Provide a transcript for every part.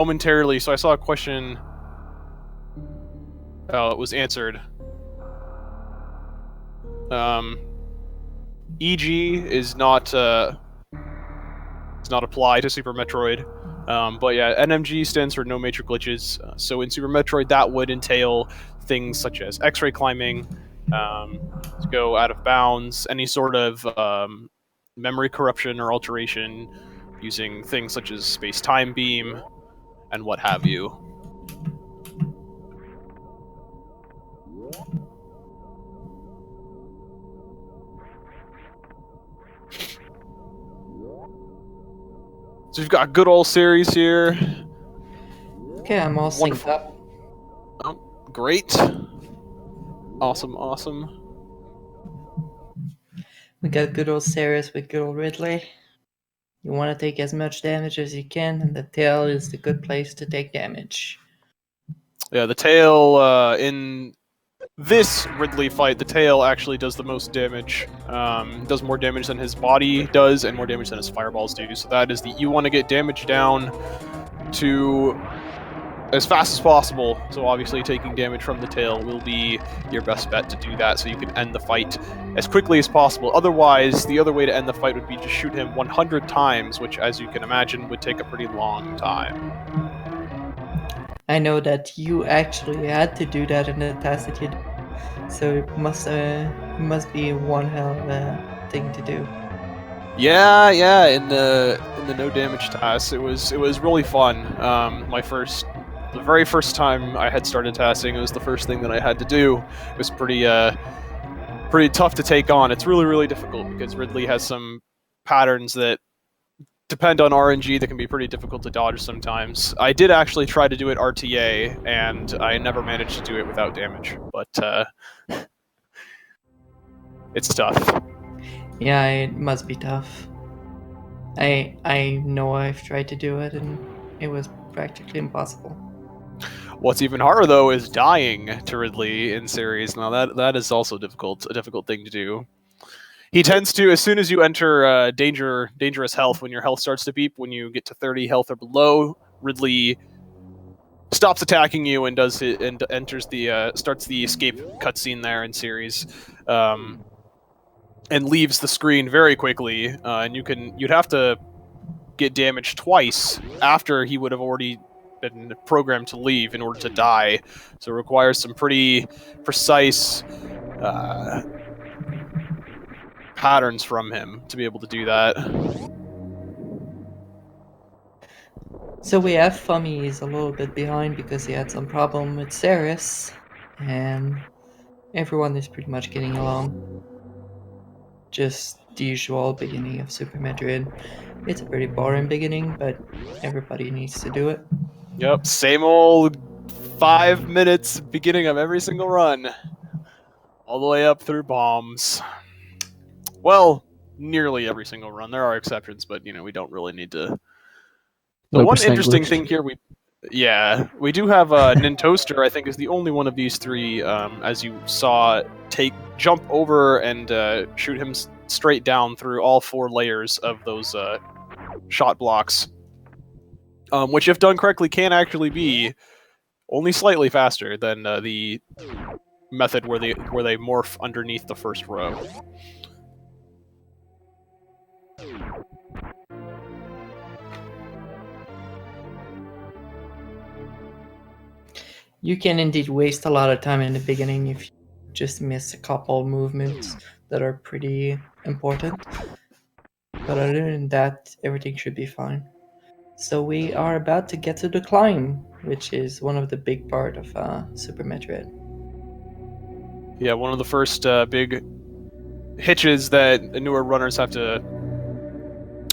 momentarily. So I saw a question. Oh, it was answered. EG is not does not apply to Super Metroid. But yeah, NMG stands for no major glitches. So in Super Metroid, that would entail things such as X-ray climbing, to go out of bounds, any sort of memory corruption or alteration using things such as space-time beam and what have you. So you've got a good old series here. Okay, I'm all synced up. Oh, great. Awesome, awesome. We got good old Ceres with good old Ridley. You want to take as much damage as you can, and the tail is the good place to take damage. Yeah, the tail, in this Ridley fight, the tail actually does the most damage. Does more damage than his body does, and more damage than his fireballs do. So that is you want to get damage down to as fast as possible. So obviously taking damage from the tail will be your best bet to do that, so you can end the fight as quickly as possible. Otherwise, the other way to end the fight would be to shoot him 100 times, which, as you can imagine, would take a pretty long time. I know that you actually had to do that in the task that you did, so it must be one hell of a thing to do. Yeah, in the no damage task, it was really fun. The very first time I had started tasking, it was the first thing that I had to do. It was pretty tough to take on. It's really difficult because Ridley has some patterns that depend on RNG that can be pretty difficult to dodge sometimes. I did actually try to do it RTA, and I never managed to do it without damage, but it's tough. Yeah, it must be tough. I know I've tried to do it, and it was practically impossible. What's even harder, though, is dying to Ridley in series. Now that is also a difficult thing to do. He tends to, as soon as you enter dangerous health, when your health starts to beep, when you get to 30 health or below, Ridley stops attacking you and enters the starts the escape cutscene there in series, and leaves the screen very quickly. And you'd have to get damaged twice after he would have already been programmed to leave in order to die. So it requires some pretty precise patterns from him to be able to do that. So we have Fummy is a little bit behind because he had some problem with Ceres, and everyone is pretty much getting along. Just the usual beginning of Super Metroid. It's a pretty boring beginning, but everybody needs to do it. Yep, same old 5 minutes beginning of every single run. All the way up through bombs. Well, nearly every single run. There are exceptions, but we don't really need to. The one interesting thing here, we do have Nintoaster. I think is the only one of these three, as you saw, jump over and shoot him straight down through all 4 layers of those shot blocks, which, if done correctly, can actually be only slightly faster than the method where they morph underneath the first row. You can indeed waste a lot of time in the beginning if you just miss a couple movements that are pretty important. But other than that, everything should be fine. So we are about to get to the climb, which is one of the big part of Super Metroid. Yeah, one of the first big hitches that newer runners have to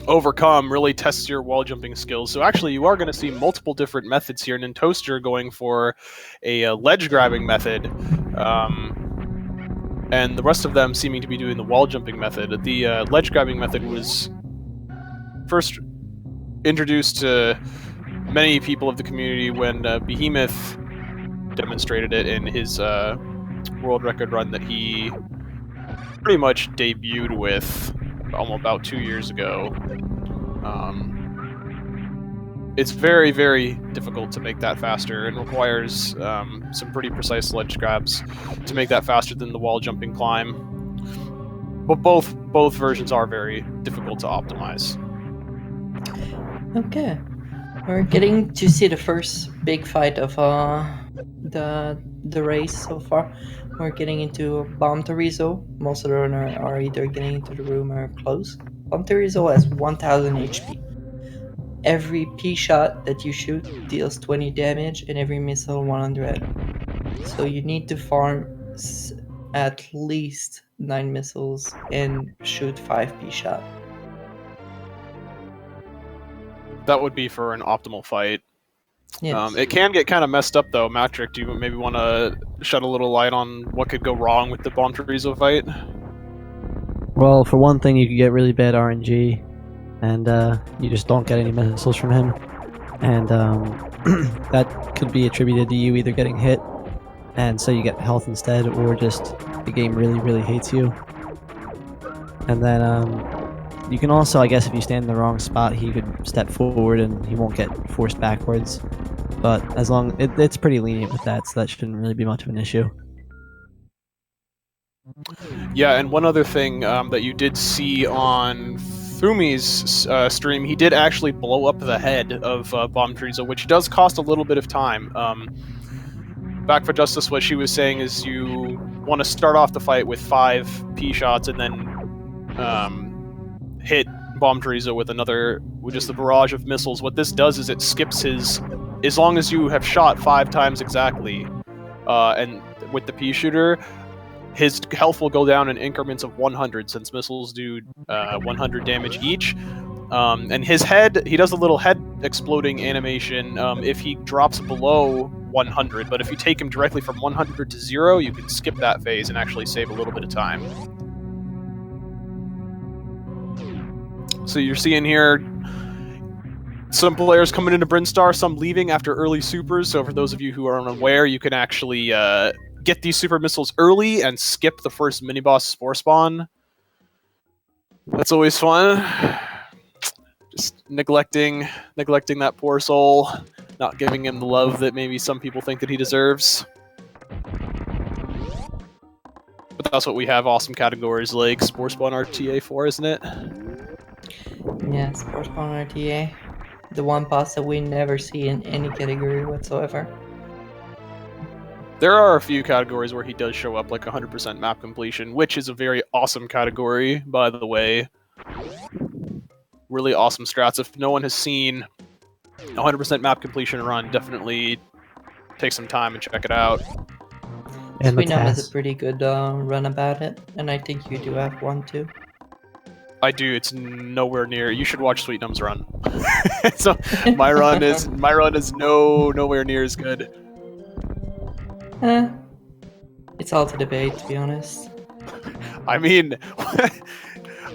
overcome really tests your wall jumping skills. So actually, you are going to see multiple different methods here. Nintoaster going for a ledge grabbing method, and the rest of them seeming to be doing the wall jumping method. The ledge grabbing method was first introduced to many people of the community when Behemoth demonstrated it in his world record run that he pretty much debuted with almost about 2 years ago. it's very, very difficult to make that faster, and requires some pretty precise ledge grabs to make that faster than the wall jumping climb. But both versions are very difficult to optimize. Okay. We're getting to see the first big fight of the race so far. We're getting into Bomb Torizo. Most of the runners are either getting into the room or close. Bomb Torizo has 1000 HP. Every P shot that you shoot deals 20 damage, and every missile 100. So you need to farm at least 9 missiles and shoot 5 P shot. That would be for an optimal fight. Yes. It can get kind of messed up though. Matrick, do you maybe want to shed a little light on what could go wrong with the Bomb Torizo fight? Well, for one thing, you could get really bad RNG, and you just don't get any missiles from him. And that could be attributed to you either getting hit, and so you get health instead, or just the game really, really hates you. And then you can also, I guess, if you stand in the wrong spot, he could step forward and he won't get forced backwards. But as long it's pretty lenient with that, so that shouldn't really be much of an issue. Yeah, and one other thing that you did see on Fummy's stream, he did actually blow up the head of Bomb Torizo, which does cost a little bit of time. Back for Justice, what she was saying is you want to start off the fight with 5 P shots and then hit Bomb Torizo with just a barrage of missiles. What this does is it skips his, as long as you have shot 5 times exactly, and with the P shooter, his health will go down in increments of 100, since missiles do 100 damage each. And his head, he does a little head exploding animation if he drops below 100, but if you take him directly from 100 to 0, you can skip that phase and actually save a little bit of time. So you're seeing here some players coming into Brinstar, some leaving after early supers, so for those of you who are unaware, you can actually get these super missiles early and skip the first mini-boss Spore Spawn. That's always fun. Just neglecting that poor soul, not giving him the love that maybe some people think that he deserves. But that's what we have awesome categories like Spore Spawn RTA for, isn't it? Yeah, Spore Spawn RTA. The one boss that we never see in any category whatsoever. There are a few categories where he does show up, like 100% map completion, which is a very awesome category, by the way. Really awesome strats. If no one has seen 100% map completion run, definitely take some time and check it out. And Sweet Gnome has a pretty good run about it, and I think you do have one too. I do. It's nowhere near. You should watch Sweet Gnome's run. So my run is nowhere near as good. It's all to debate, to be honest. I mean,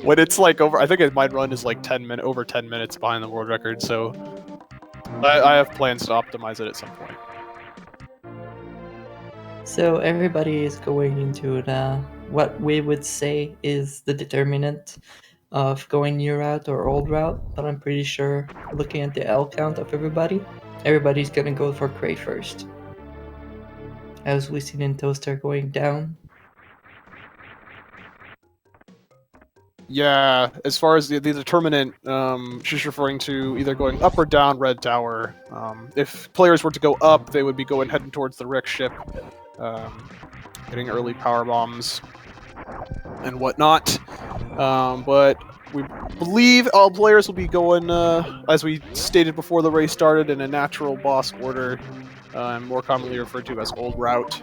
when it's like over, I think my run is like over 10 minutes behind the world record. So I have plans to optimize it at some point. So everybody is going into what we would say is the determinant of going new route or old route, but I'm pretty sure, looking at the L count of everybody's gonna go for Cray first. As we see Nintoaster going down. Yeah, as far as the determinant, she's referring to either going up or down Red Tower. If players were to go up, they would be heading towards the Rick ship, getting early power bombs and whatnot. But we believe all players will be going, as we stated before the race started, in a natural boss order, more commonly referred to as old route.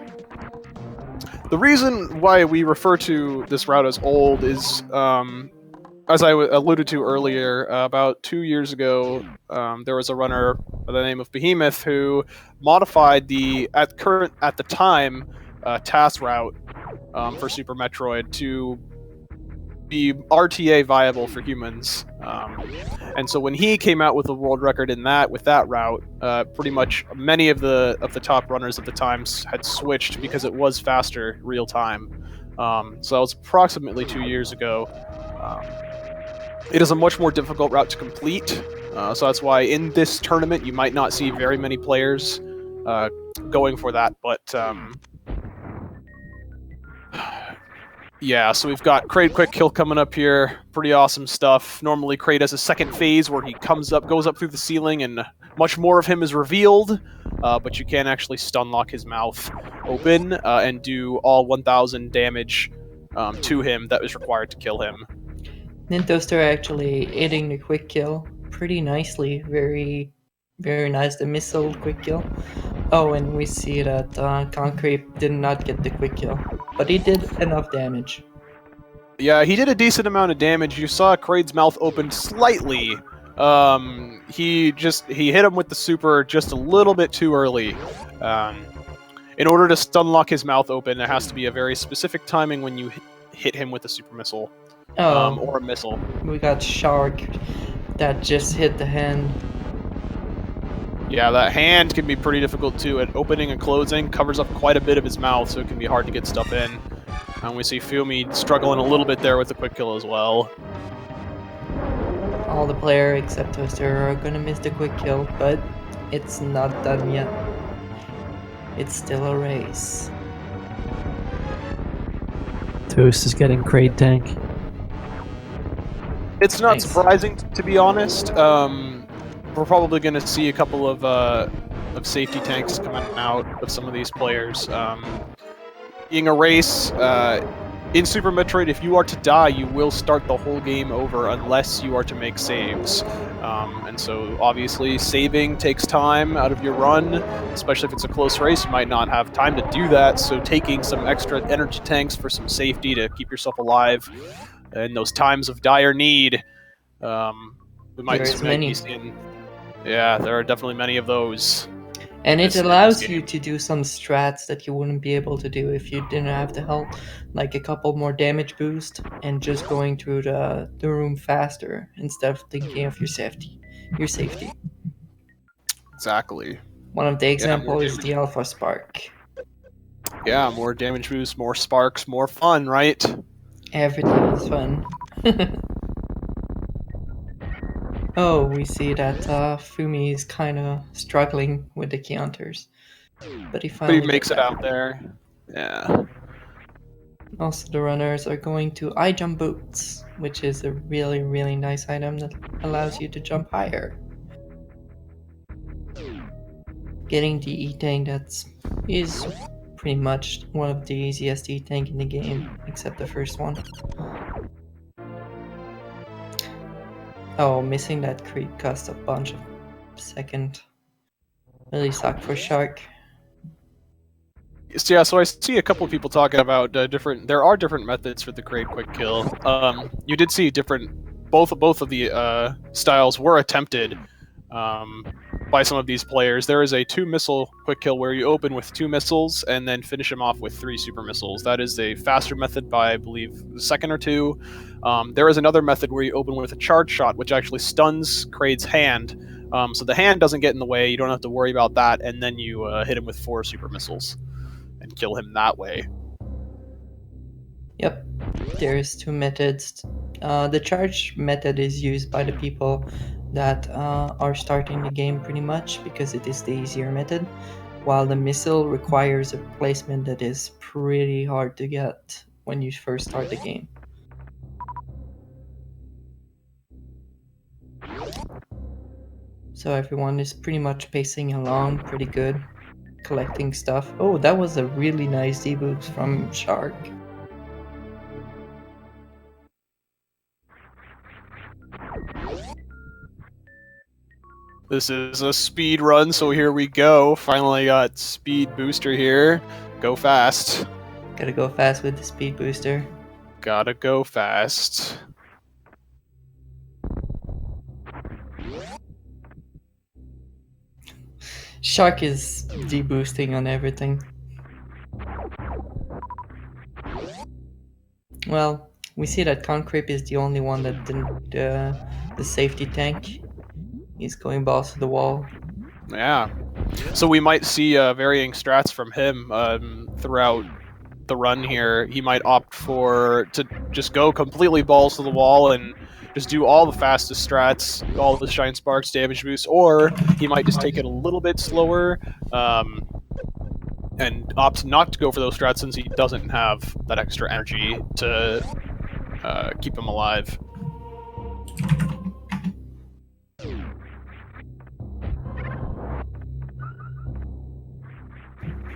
The reason why we refer to this route as old is, as I alluded to earlier, about 2 years ago, there was a runner by the name of Behemoth who modified the at the time TAS route for Super Metroid to be RTA viable for humans. And so when he came out with the world record with that route, pretty much many of the top runners at the time had switched because it was faster real time. So that was approximately 2 years ago. It is a much more difficult route to complete. So that's why in this tournament you might not see very many players going for that, but yeah, so we've got Kraid Quick Kill coming up here. Pretty awesome stuff. Normally Kraid has a second phase where he goes up through the ceiling and much more of him is revealed, but you can actually stun lock his mouth open and do all 1,000 damage to him that is required to kill him. Nintoaster actually hitting the quick kill pretty nicely. Very, very nice. The missile quick kill. Oh, and we see that CountCreep did not get the quick kill, but he did enough damage. Yeah, he did a decent amount of damage. You saw Kraid's mouth open slightly. He hit him with the super just a little bit too early. In order to stun lock his mouth open, there has to be a very specific timing when you hit him with a super missile. Or a missile. We got Shark that just hit the hand. Yeah, that hand can be pretty difficult too. At opening and closing, covers up quite a bit of his mouth, so it can be hard to get stuff in. And we see Fummy struggling a little bit there with the quick kill as well. All the player except Toaster are gonna miss the quick kill, but it's not done yet. It's still a race. Toast is getting Kraid tank. It's not Nice. surprising, to be honest. We're probably going to see a couple of safety tanks coming out of some of these players. Being a race, in Super Metroid, if you are to die, you will start the whole game over unless you are to make saves. And so, obviously, saving takes time out of your run, especially if it's a close race. You might not have time to do that, so taking some extra energy tanks for some safety to keep yourself alive in those times of dire need. We might There's be many. seeing. Yeah, there are definitely many of those. And it This- allows this you game. to do some strats that you wouldn't be able to do if you didn't have the health, like a couple more damage boost and just going through the room faster instead of thinking of your safety. Exactly. One of the more examples is damage. the Alpha Spark. Yeah, more damage boost, more sparks, more fun, right? Everything is fun. Oh, we see that Fumi is kind of struggling with the counters, but he But finally he makes did it that. out there. Yeah. Also, the runners are going to eye jump boots, which is a really, really nice item that allows you to jump higher. Getting the E-Tank is pretty much one of the easiest E-Tank in the game, except the first one. Oh, missing that creep cost a bunch of second. Really sucked for Shark. So, yeah, so I see a couple of people talking about there are different methods for the Kraid quick kill. You did see both of the styles were attempted by some of these players. There is a 2-missile quick kill where you open with 2 missiles and then finish him off with 3 super missiles. That is a faster method by, I believe, a second or two. There is another method where you open with a charge shot, which actually stuns Kraid's hand. So the hand doesn't get in the way, you don't have to worry about that, and then you hit him with 4 super missiles and kill him that way. Yep, there's 2 methods. The charge method is used by the people that are starting the game pretty much because it is the easier method, while the missile requires a placement that is pretty hard to get when you first start the game. So everyone is pretty much pacing along pretty good, collecting stuff. Oh, that was a really nice deboost from Shark. This is a speed run, so here we go. Finally got speed booster here. Go fast. Gotta go fast with the speed booster. Gotta go fast. Shark is deboosting on everything. Well, we see that CountCreep is the only one that didn't the safety tank. He's going balls to the wall. Yeah. So we might see varying strats from him throughout the run here. He might opt to just go completely balls to the wall and just do all the fastest strats, all the Shine Sparks damage boost, or he might just take it a little bit slower and opt not to go for those strats since he doesn't have that extra energy to keep him alive.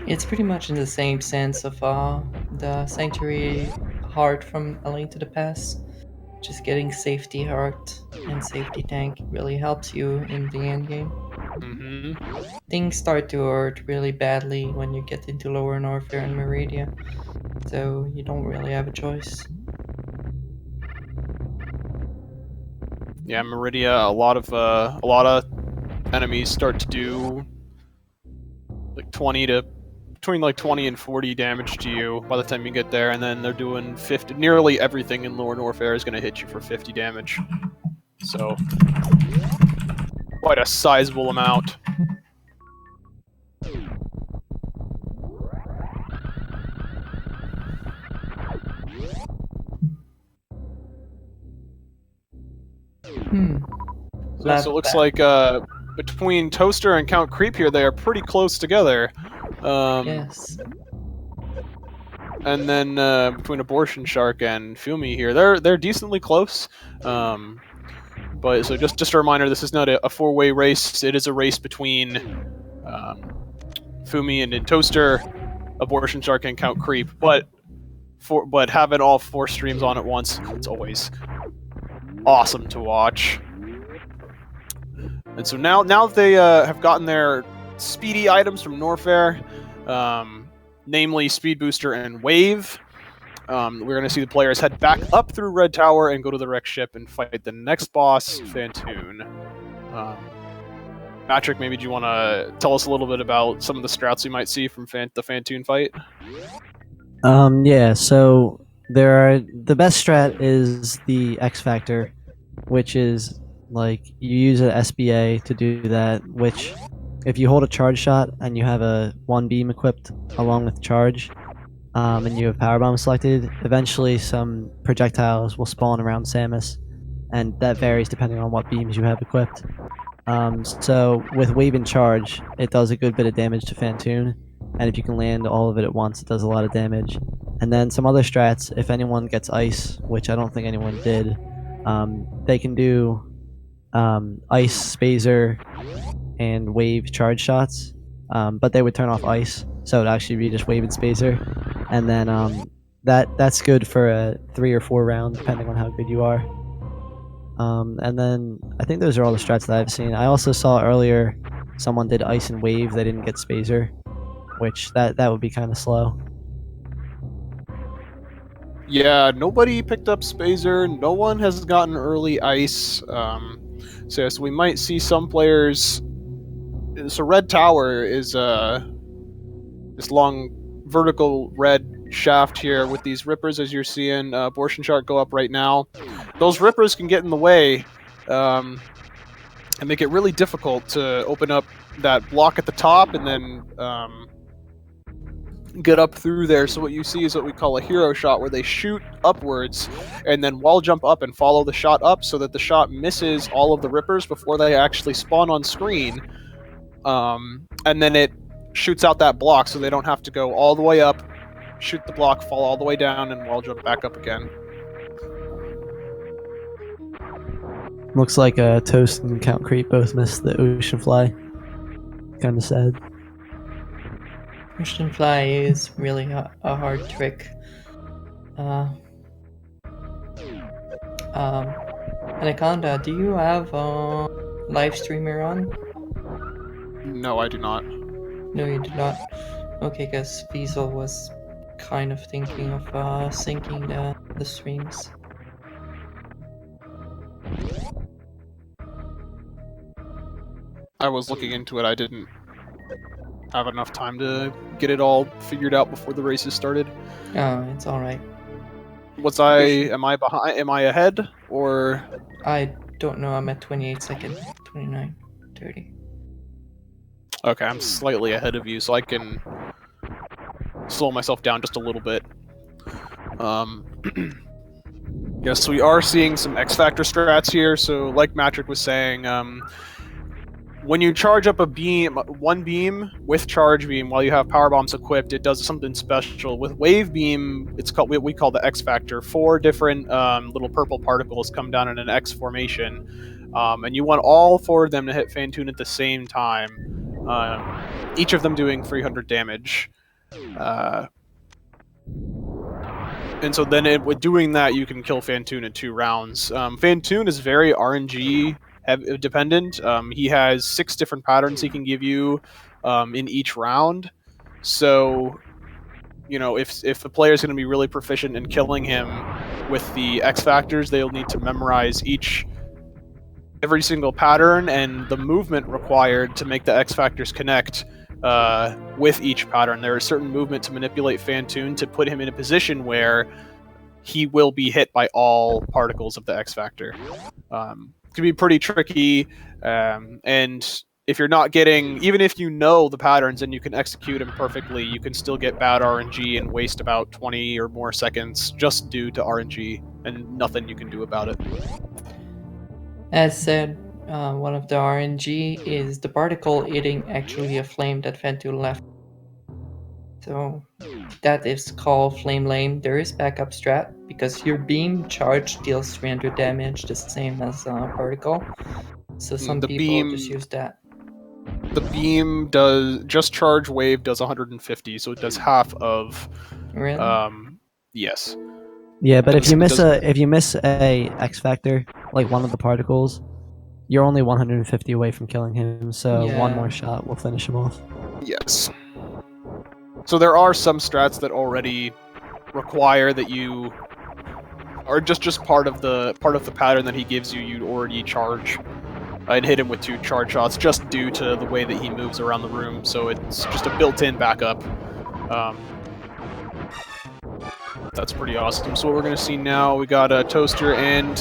It's pretty much in the same sense of the Sanctuary Heart from A Link to the Past. Just getting Safety Heart and Safety Tank really helps you in the end game. Mm-hmm. Things start to hurt really badly when you get into Lower Norfair and Meridia, so you don't really have a choice. Yeah, Meridia. A lot of enemies start to do like 20 to between like 20 and 40 damage to you by the time you get there, and then they're doing 50. Nearly everything in Lower Norfair is going to hit you for 50 damage. So, quite a sizable amount. So it looks like between Toaster and CountCreep here, they are pretty close together. Yes. And then between Abortion Shark and Fummy here, they're decently close. But so just a reminder, this is not a four-way race. It is a race between Fummy and Nintoaster, Abortion Shark, and CountCreep. But having all four streams on at once, it's always awesome to watch. And so now they have gotten their speedy items from Norfair, namely Speed Booster and Wave. We're going to see the players head back up through Red Tower and go to the wreck ship and fight the next boss, Fantoon. Patrick, maybe do you want to tell us a little bit about some of the strats we might see from the Fantoon fight? Yeah, so the best strat is the X Factor, which is like you use an SBA to do that, which if you hold a charge shot and you have a one beam equipped along with charge, and you have power bomb selected, eventually some projectiles will spawn around Samus, and that varies depending on what beams you have equipped. So with wave and charge, it does a good bit of damage to Fantoon, and if you can land all of it at once, it does a lot of damage. And then some other strats, if anyone gets ice, which I don't think anyone did, they can do ice, spazer, and wave charge shots, but they would turn off ice, so it'd actually be just wave and spazer. And then that's good for a 3 or 4 round, depending on how good you are. And then I think those are all the strats that I've seen. I also saw earlier someone did ice and wave. They didn't get spazer, which that would be kind of slow. Yeah, nobody picked up Spazer. No one has gotten early ice. So we might see some players. So Red Tower is this long vertical red shaft here with these rippers, as you're seeing. Abortion Shark go up right now. Those rippers can get in the way and make it really difficult to open up that block at the top and then get up through there. So what you see is what we call a hero shot, where they shoot upwards and then wall jump up and follow the shot up so that the shot misses all of the rippers before they actually spawn on screen. And then it shoots out that block so they don't have to go all the way up, shoot the block, fall all the way down, and wall jump back up again. Looks like Toast and CountCreep both missed the Ocean Fly. Kind of sad. Ocean Fly is really a hard trick. Anaconda, do you have a live streamer on? No, I do not. No, you do not. Okay, because Fiesel was kind of thinking of syncing the streams. I was looking into it. I didn't have enough time to get it all figured out before the races started. Oh, it's alright. Am I behind? Am I ahead? Or... I don't know, I'm at 28 seconds. 29, 30. Okay, I'm slightly ahead of you, so I can slow myself down just a little bit. Yes, we are seeing some X Factor strats here. So, like Matrick was saying, when you charge up one beam with charge beam while you have power bombs equipped, it does something special. With wave beam, it's called we call the X Factor. 4 different little purple particles come down in an X formation, and you want all 4 of them to hit Fantoon at the same time. Each of them doing 300 damage. And so then with doing that, you can kill Fantoon in 2 rounds. Fantoon is very RNG dependent. He has 6 different patterns he can give you in each round. So, if the player is going to be really proficient in killing him with the X factors, they'll need to memorize every single pattern and the movement required to make the X factors connect with each pattern. There is certain movement to manipulate Fantoon to put him in a position where he will be hit by all particles of the X factor. It can be pretty tricky, and if you're not getting, even if you know the patterns and you can execute them perfectly, you can still get bad RNG and waste about 20 or more seconds just due to RNG, and nothing you can do about it. As said, one of the RNG is the particle eating actually a flame that Fantoon left. So that is called Flame Lane. There is backup strat because your beam charge deals 300 damage, the same as particle. So some people just use that. The beam does just charge wave does 150, so it does half of. Really? Yes. Yeah, but if you miss a X factor, like one of the particles, you're only 150 away from killing him. So one more shot will finish him off. Yes. So there are some strats that already require that you are just part of the pattern that he gives you. You'd already charge and hit him with 2 charge shots, just due to the way that he moves around the room. So it's just a built-in backup. That's pretty awesome. So what we're going to see now, we got Toaster and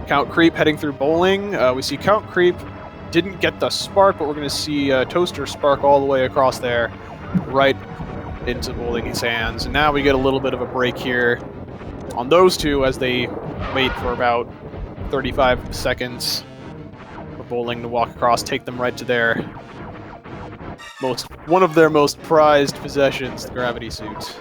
CountCreep heading through bowling. We see CountCreep didn't get the spark, but we're going to see Toaster spark all the way across there, right into Bowling's hands. And now we get a little bit of a break here on those two as they wait for about 35 seconds for Bowling to walk across, take them right to one of their most prized possessions, the gravity suit.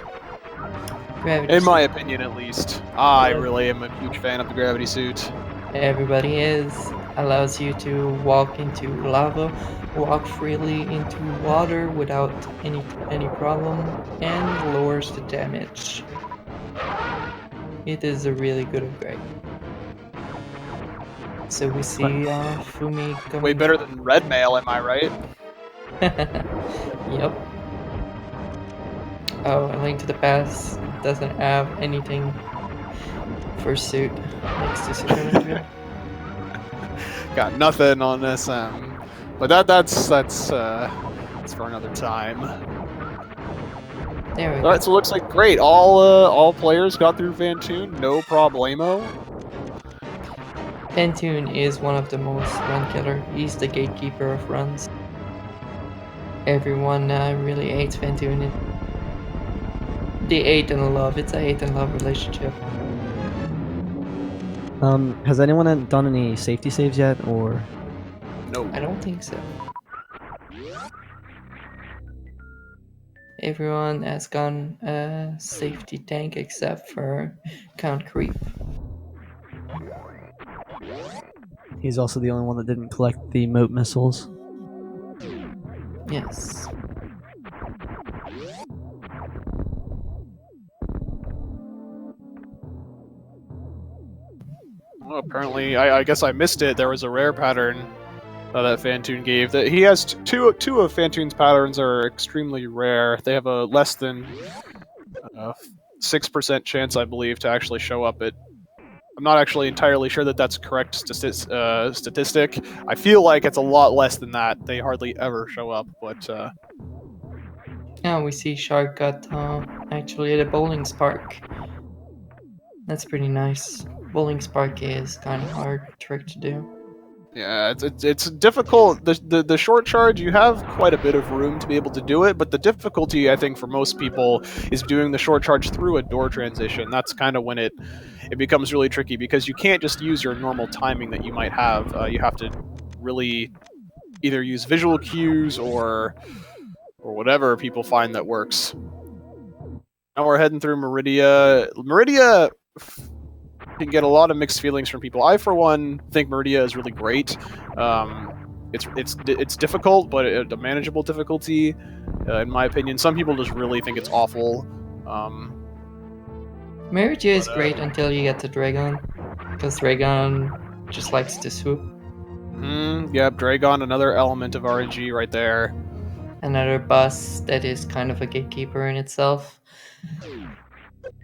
In my opinion, at least. I really am a huge fan of the gravity suit. Everybody is. Allows you to walk into lava, walk freely into water without any problem, and lowers the damage. It is a really good upgrade. So we see Fummy coming. Way better than red mail, am I right? Yep. Oh, A Link to the Past doesn't have anything for suit next to Supernatural. Got nothing on this, but that's for another time. There we go. All right, so it looks like great. All players got through Fantoon, no problemo. Fantoon is one of the most run killer. He's the gatekeeper of runs. Everyone really hates Fantoon. They hate and love. It's a hate and love relationship. Has anyone done any safety saves yet, or? No. I don't think so. Everyone has gone safety tank except for CountCreep. He's also the only one that didn't collect the moat missiles. Yes. Well, apparently, I guess I missed it. There was a rare pattern that Fantoon gave. That he has two of Fantoon's patterns are extremely rare. They have a less than 6% chance, I believe, to actually show up. I'm not actually entirely sure that that's a correct statistic. I feel like it's a lot less than that. They hardly ever show up, but. Now we see Shark got actually at a bowling spark. That's pretty nice. Bowling spark is kind of hard trick to do. Yeah, it's difficult. The short charge, you have quite a bit of room to be able to do it, but the difficulty, I think, for most people is doing the short charge through a door transition. That's kind of when it becomes really tricky, because you can't just use your normal timing that you might have. You have to really either use visual cues or whatever people find that works. Now we're heading through Meridia. Meridia can get a lot of mixed feelings from people. I, for one, think Meridia is really great. It's difficult, but a manageable difficulty, in my opinion. Some people just really think it's awful. Meridia is great until you get to Dragon, because Dragon just likes to swoop. Yep, Dragon, another element of RNG right there. Another boss that is kind of a gatekeeper in itself.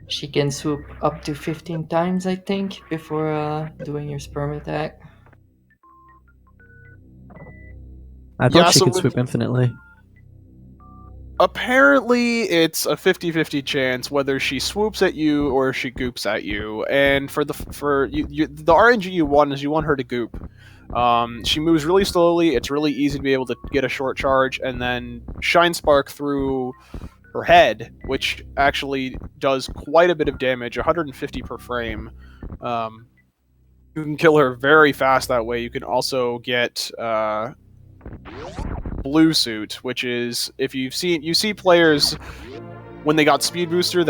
She can swoop up to 15 times, I think, before doing your sperm attack. I thought she could swoop infinitely. Apparently, it's a 50-50 chance whether she swoops at you or she goops at you. And for the RNG you want is you want her to goop. She moves really slowly. It's really easy to be able to get a short charge and then Shine Spark through her head, which actually does quite a bit of damage, 150 per frame. You can kill her very fast that way. You can also get blue suit, which is, if you see players when they got speed booster,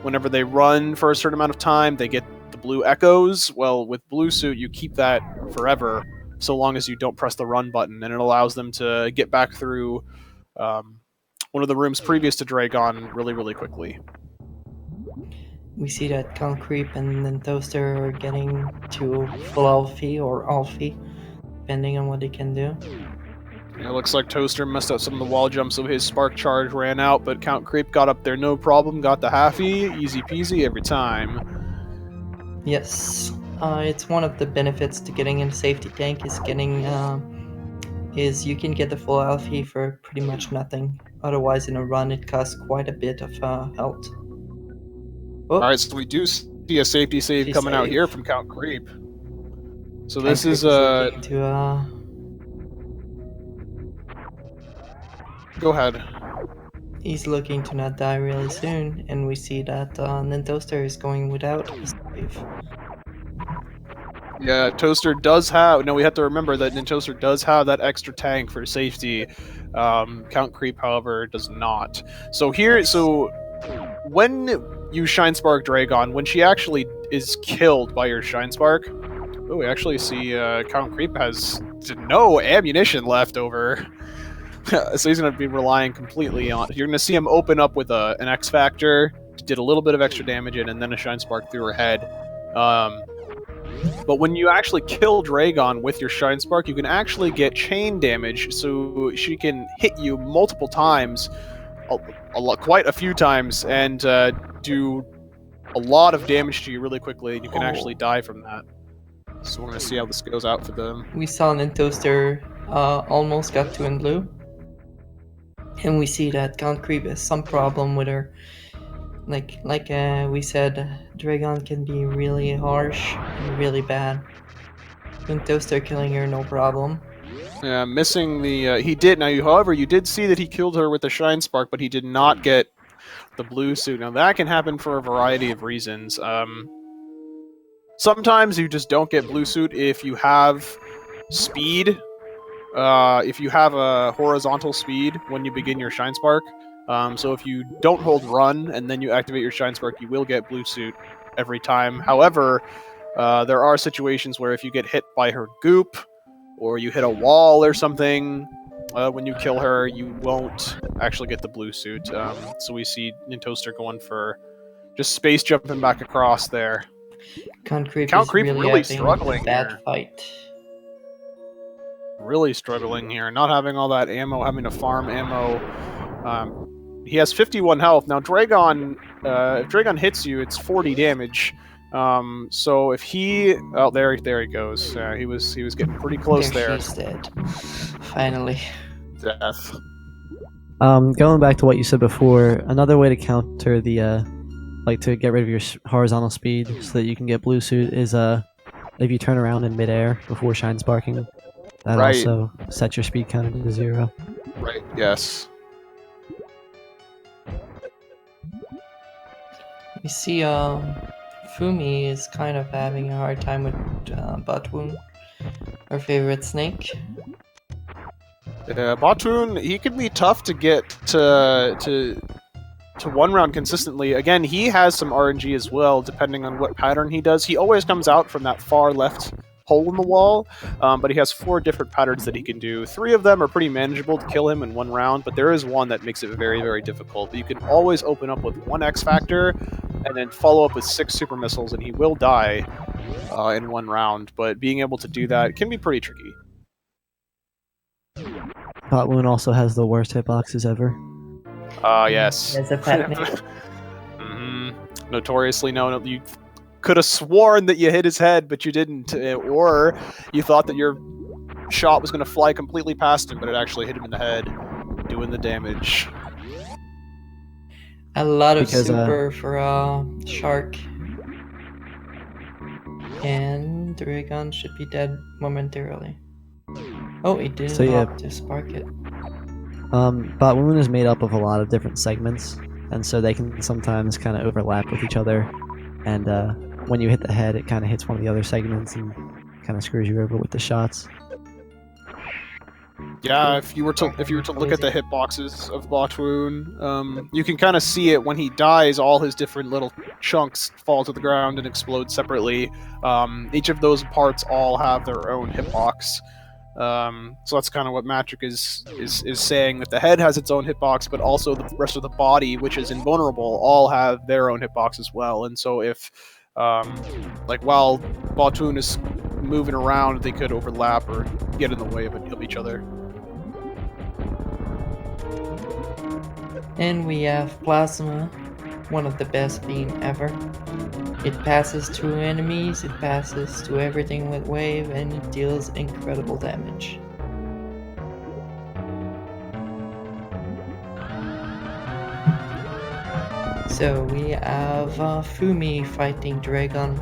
whenever they run for a certain amount of time, they get the blue echoes. Well, with blue suit, you keep that forever, so long as you don't press the run button, and it allows them to get back through one of the rooms previous to Dragon really, really quickly. We see that CountCreep and Nintoaster are getting to full Alfie or Alfie, depending on what they can do. It looks like Toaster messed up some of the wall jumps, so his spark charge ran out, but CountCreep got up there no problem, got the halfie, easy peasy every time. Yes, it's one of the benefits to getting in a safety tank is you can get the full Alfie for pretty much nothing. Otherwise, in a run, it costs quite a bit of health. Oh. Alright, so we do see a safety save coming out here from CountCreep. So this is looking to Go ahead. He's looking to not die really soon, and we see that Nintoaster is going without a save. Yeah, Toaster does have... No, we have to remember that Nintoaster does have that extra tank for safety. CountCreep, however, does not. So here... So when you Shine Spark Dragon, when she actually is killed by your Shine Spark... Oh, we actually see CountCreep has no ammunition left over. So he's going to be relying completely on... You're going to see him open up with an X Factor, did a little bit of extra damage in, and then a Shine Spark through her head. But when you actually kill Dragon with your Shine Spark, you can actually get chain damage, so she can hit you multiple times, quite a few times, and do a lot of damage to you really quickly, and you can actually die from that. So we're going to see how this goes out for them. We saw Nintoaster almost got 2 in blue. And we see that CountCreep has some problem with her. Like we said, Dragon can be really harsh and really bad. Nintoaster killing her, no problem. Yeah, missing the... he did... Now, however, you did see that he killed her with the Shine Spark, but he did not get the blue suit. Now, that can happen for a variety of reasons. Sometimes you just don't get blue suit if you have speed. If you have a horizontal speed when you begin your Shine Spark. So if you don't hold run and then you activate your Shine Spark, you will get blue suit every time. However, there are situations where if you get hit by her goop, or you hit a wall or something, when you kill her, you won't actually get the blue suit. So we see Nintoaster going for just space jumping back across there. CountCreep is really struggling. Bad fight. Really struggling here, not having all that ammo, having to farm ammo. He has 51 health. Now, Dragon, if Dragon hits you, it's 40 damage. So if he... Oh, there he goes. He was getting pretty close there. He's dead. Finally. Death. Going back to what you said before, another way to counter the, to get rid of your horizontal speed so that you can get blue suit is, if you turn around in midair before shine sparking, that Right. also sets your speed counter to 0. Right. Yes. You see, Fummy is kind of having a hard time with Botwoon, our favorite snake. Yeah, Batoon, he can be tough to get to one round consistently. Again, he has some RNG as well, depending on what pattern he does. He always comes out from that far left hole in the wall, but he has 4 different patterns that he can do. 3 of them are pretty manageable to kill him in 1 round, but there is one that makes it very, very difficult. You can always open up with 1 X Factor, and then follow up with 6 super missiles, and he will die in 1 round, but being able to do that can be pretty tricky. Botwoon also has the worst hitboxes ever. Yes. As a pet name. Notoriously known. You could have sworn that you hit his head, but you didn't. Or you thought that your shot was going to fly completely past him, but it actually hit him in the head, doing the damage. A lot of Because, super for Shark. And the ray gun should be dead momentarily. Oh, it didn't So, yeah. have to spark it. Botwoon is made up of a lot of different segments, and so they can sometimes kind of overlap with each other. And when you hit the head, it kind of hits one of the other segments and kind of screws you over with the shots. Yeah, if you were to look at the hitboxes of Botwoon, you can kind of see it when he dies. All his different little chunks fall to the ground and explode separately. Each of those parts all have their own hitbox. So that's kind of what Matrick is saying, that the head has its own hitbox, but also the rest of the body, which is invulnerable, all have their own hitbox as well. And so if, like, while Botwoon is moving around, they could overlap or get in the way of each other. And we have Plasma, one of the best beam ever. It passes through enemies, it passes to everything with wave, and it deals incredible damage. So we have Fummy fighting Dragon.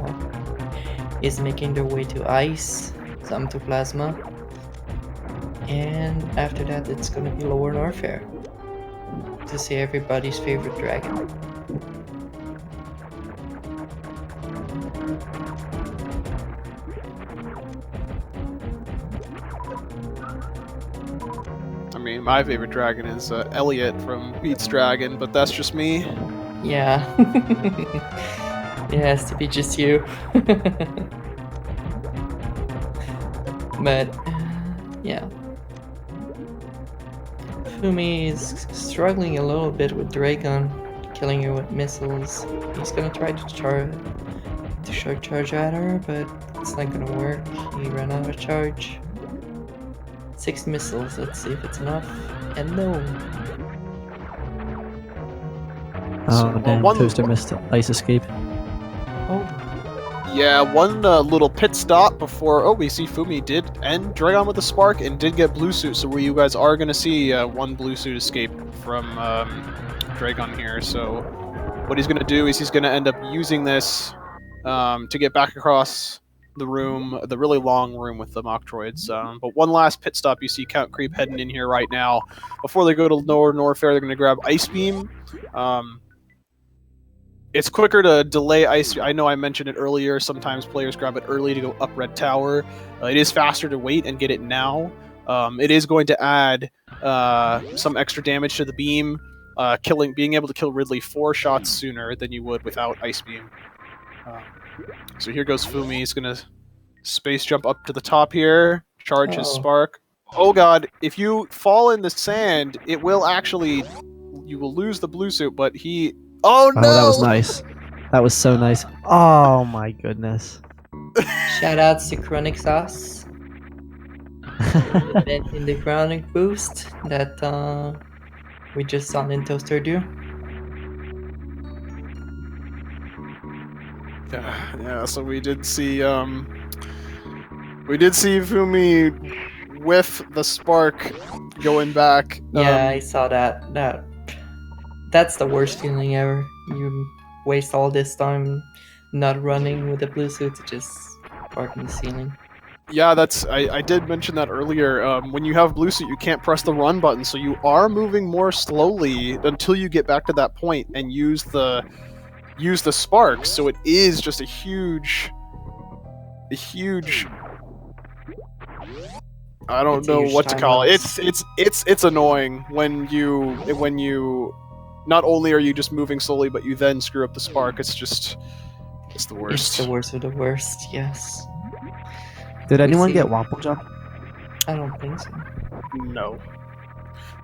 Is making their way to ice, some to plasma, and after that it's gonna be lower Norfair to see everybody's favorite dragon. I mean, my favorite dragon is Elliot from Pete's Dragon, but that's just me. Yeah. It has to be just you. But, yeah. Fummy is struggling a little bit with Dragon, killing her with missiles. He's gonna try to short charge at her, but it's not gonna work. He ran out of charge. 6 missiles, let's see if it's enough. And no. Oh, damn, Toaster missed ice escape. Oh. Yeah, one little pit stop before... Oh, we see Fummy did end Dragon with a spark and did get blue suit, so you guys are going to see one blue suit escape from Dragon here. So what he's going to do is he's going to end up using this to get back across the room, the really long room with the mock droids. But one last pit stop, you see CountCreep heading in here right now. Before they go to Lower Norfair, they're going to grab Ice Beam. It's quicker to delay ice. I know I mentioned it earlier. Sometimes players grab it early to go up Red Tower. It is faster to wait and get it now. It is going to add some extra damage to the beam, being able to kill Ridley 4 shots sooner than you would without Ice Beam. So here goes Fummy. He's going to space jump up to the top here, charge his spark. Oh god, if you fall in the sand, it will actually... You will lose the blue suit, but he... Oh no! Oh, that was nice. That was so nice. Oh my goodness. Shoutouts to Chronic Sauce. In the Chronic boost that we just saw Nintoaster do. Yeah, so we did see Fummy whiff the spark going back. Yeah, I saw that. That's the worst feeling ever. You waste all this time not running with the blue suit to just part in the ceiling. Yeah, I did mention that earlier. When you have blue suit, you can't press the run button, so you are moving more slowly until you get back to that point and use the sparks. So it is just a huge. I don't It's a know huge what to time call it. loss. It's annoying when you not only are you just moving slowly, but you then screw up the spark. It's the worst. It's the worst of the worst, yes. Did We anyone see- get Womple Jump? I don't think so. No.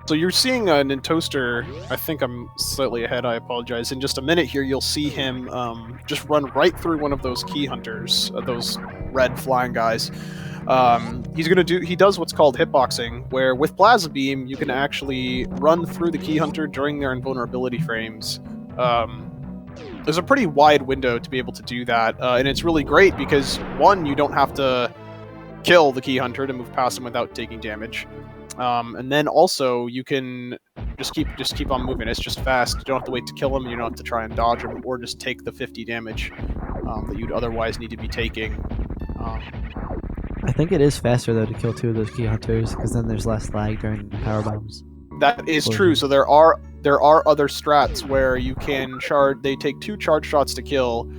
So you're seeing a Nintoaster. I think I'm slightly ahead. I apologize. In just a minute here, you'll see him just run right through one of those key hunters, those red flying guys. He does what's called hitboxing, where with Plasma Beam you can actually run through the key hunter during their invulnerability frames. There's a pretty wide window to be able to do that, and it's really great because one, you don't have to kill the key hunter to move past him without taking damage. And then also you can just keep on moving. It's just fast. You don't have to wait to kill him. You don't have to try and dodge him or just take the 50 damage that you'd otherwise need to be taking. I think it is faster though to kill 2 of those key hunters because then there's less lag during the power bombs. That is true. So there are other strats where you can charge. They take 2 charge shots to kill,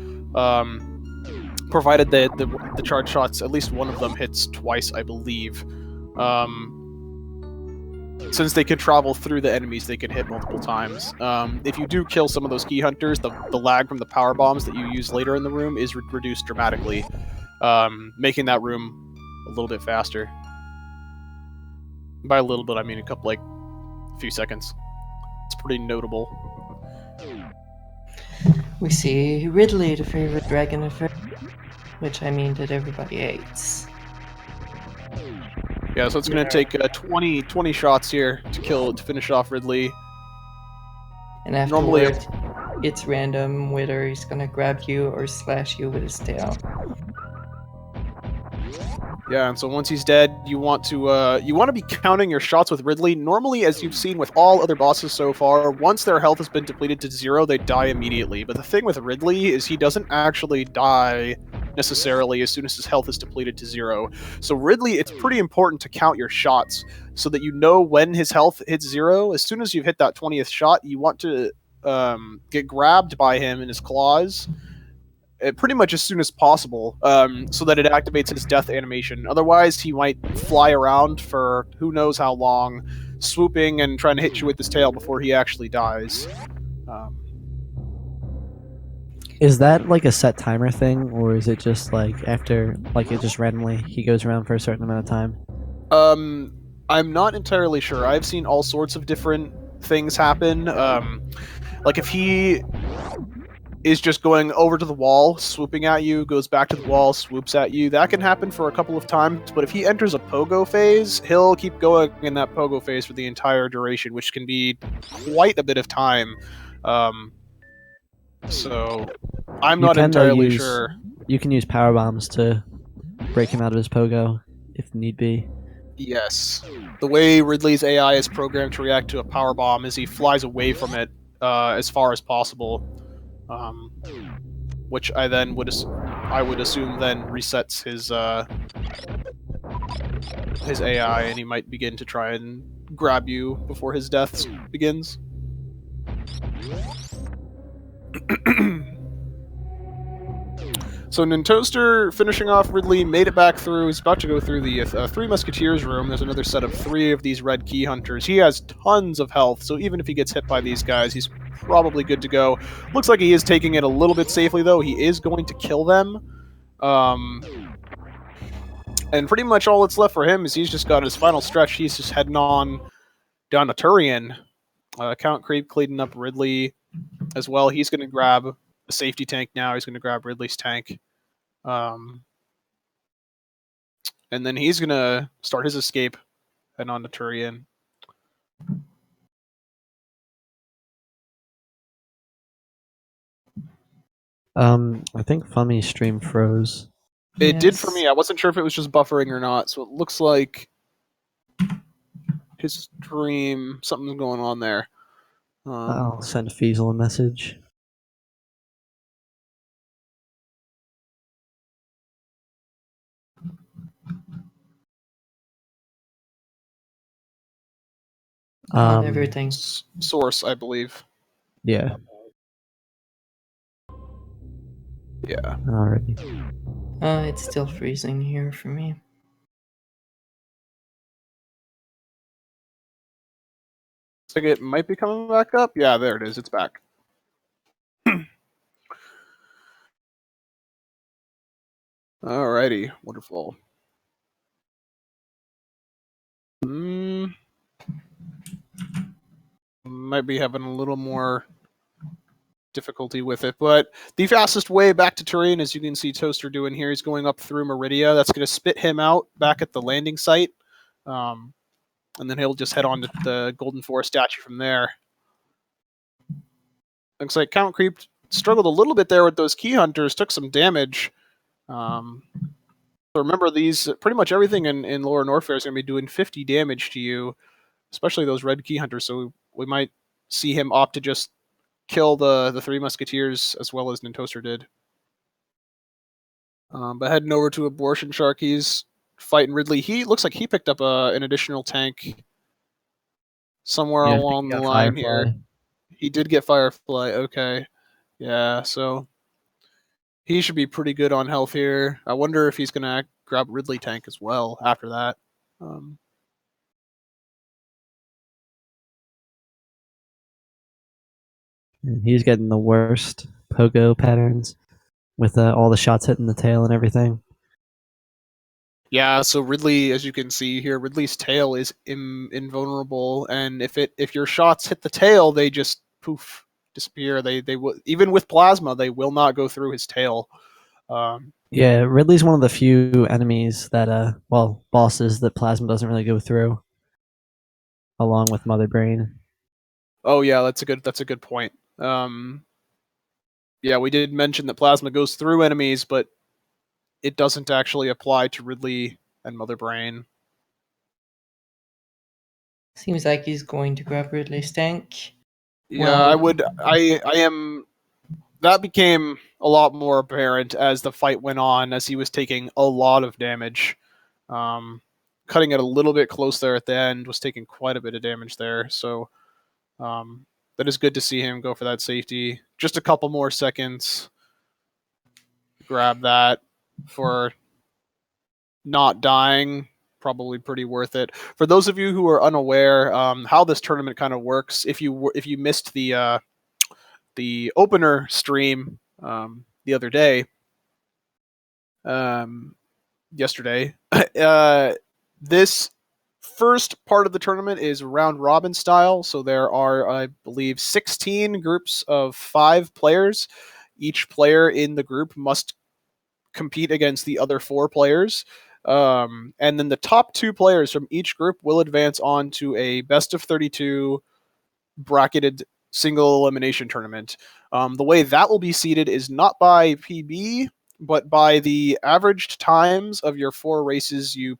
provided the charge shots, at least one of them hits twice, I believe. Since they can travel through the enemies, they can hit multiple times. If you do kill some of those key hunters, the lag from the power bombs that you use later in the room is reduced dramatically, making that room a little bit faster. By a little bit, I mean a few seconds. It's pretty notable. We see Ridley, the favorite dragon affair, which I mean that everybody hates. Yeah, so it's going to take 20 shots here to finish off Ridley. And afterward, it's random whether he's gonna grab you or slash you with his tail. Yeah, and so once he's dead, you want to be counting your shots with Ridley. Normally, as you've seen with all other bosses so far, once their health has been depleted to 0, they die immediately. But the thing with Ridley is he doesn't actually die necessarily as soon as his health is depleted to 0. So Ridley, it's pretty important to count your shots so that you know when his health hits 0. As soon as you've hit that 20th shot, you want to get grabbed by him in his claws. Pretty much as soon as possible, so that it activates his death animation. Otherwise, he might fly around for who knows how long, swooping and trying to hit you with his tail before he actually dies. Is that like a set timer thing, or is it just like after, like it just randomly he goes around for a certain amount of time? I'm not entirely sure. I've seen all sorts of different things happen. Like if he is just going over to the wall, swooping at you, goes back to the wall, swoops at you. That can happen for a couple of times, but if he enters a pogo phase, he'll keep going in that pogo phase for the entire duration, which can be quite a bit of time. So I'm not entirely sure. You can use power bombs to break him out of his pogo if need be. Yes. The way Ridley's AI is programmed to react to a power bomb is he flies away from it as far as possible. Which I would assume then resets his AI, and he might begin to try and grab you before his death begins. So Nintoaster, finishing off Ridley, made it back through. He's about to go through the Three Musketeers room. There's another set of 3 of these red key hunters. He has tons of health, so even if he gets hit by these guys, he's probably good to go. Looks like he is taking it a little bit safely, though. He is going to kill them. And pretty much all that's left for him is he's just got his final stretch. He's just heading on down to Turian. CountCreep cleaning up Ridley as well. He's going to grab a safety tank now. He's going to grab Ridley's tank. And then he's going to start his escape and on to Turian. I think Fummy's stream froze. It did for me. I wasn't sure if it was just buffering or not. So it looks like his stream, something's going on there. I'll send Feasel a message. On everything. source, I believe. Yeah. Yeah. Alrighty. It's still freezing here for me. Looks like it might be coming back up. Yeah, there it is. It's back. Alrighty, wonderful. Might be having a little more difficulty with it, but the fastest way back to Turin, as you can see Toaster doing here, he's going up through Meridia. That's going to spit him out back at the landing site, and then he'll just head on to the Golden Forest statue from there. Looks like CountCreep struggled a little bit there with those key hunters, took some damage. So remember, these pretty much everything in Lower Norfair is going to be doing 50 damage to you, especially those red key hunters. So we might see him opt to just kill the Three Musketeers as well as Nintoaster did. But heading over to Abortion Shark, he's fighting Ridley. He looks like he picked up an additional tank somewhere along the line here. He did get Firefly. Okay, yeah. So he should be pretty good on health here. I wonder if he's gonna grab Ridley tank as well after that. And he's getting the worst pogo patterns with all the shots hitting the tail and everything. Yeah, so Ridley, as you can see here, Ridley's tail is invulnerable, and if your shots hit the tail, they just poof disappear. They will, even with plasma, they will not go through his tail. Yeah, Ridley's one of the few enemies that bosses that plasma doesn't really go through, along with Mother Brain. Oh yeah, that's a good point. Yeah, we did mention that plasma goes through enemies, but it doesn't actually apply to Ridley and Mother Brain. Seems like he's going to grab Ridley's tank. Yeah, I would. I am. That became a lot more apparent as the fight went on, as he was taking a lot of damage. Cutting it a little bit close there at the end, was taking quite a bit of damage there. So that is good to see him go for that safety. Just a couple more seconds. Grab that for not dying. Probably pretty worth it. For those of you who are unaware, how this tournament kind of works, if you missed the opener stream the other day, yesterday, this first part of the tournament is round robin style. So there are, I believe, 16 groups of 5 players. Each player in the group must compete against the other 4 players. And then the top 2 players from each group will advance on to a best of 32 bracketed single elimination tournament. The way that will be seeded is not by PB, but by the averaged times of your 4 races you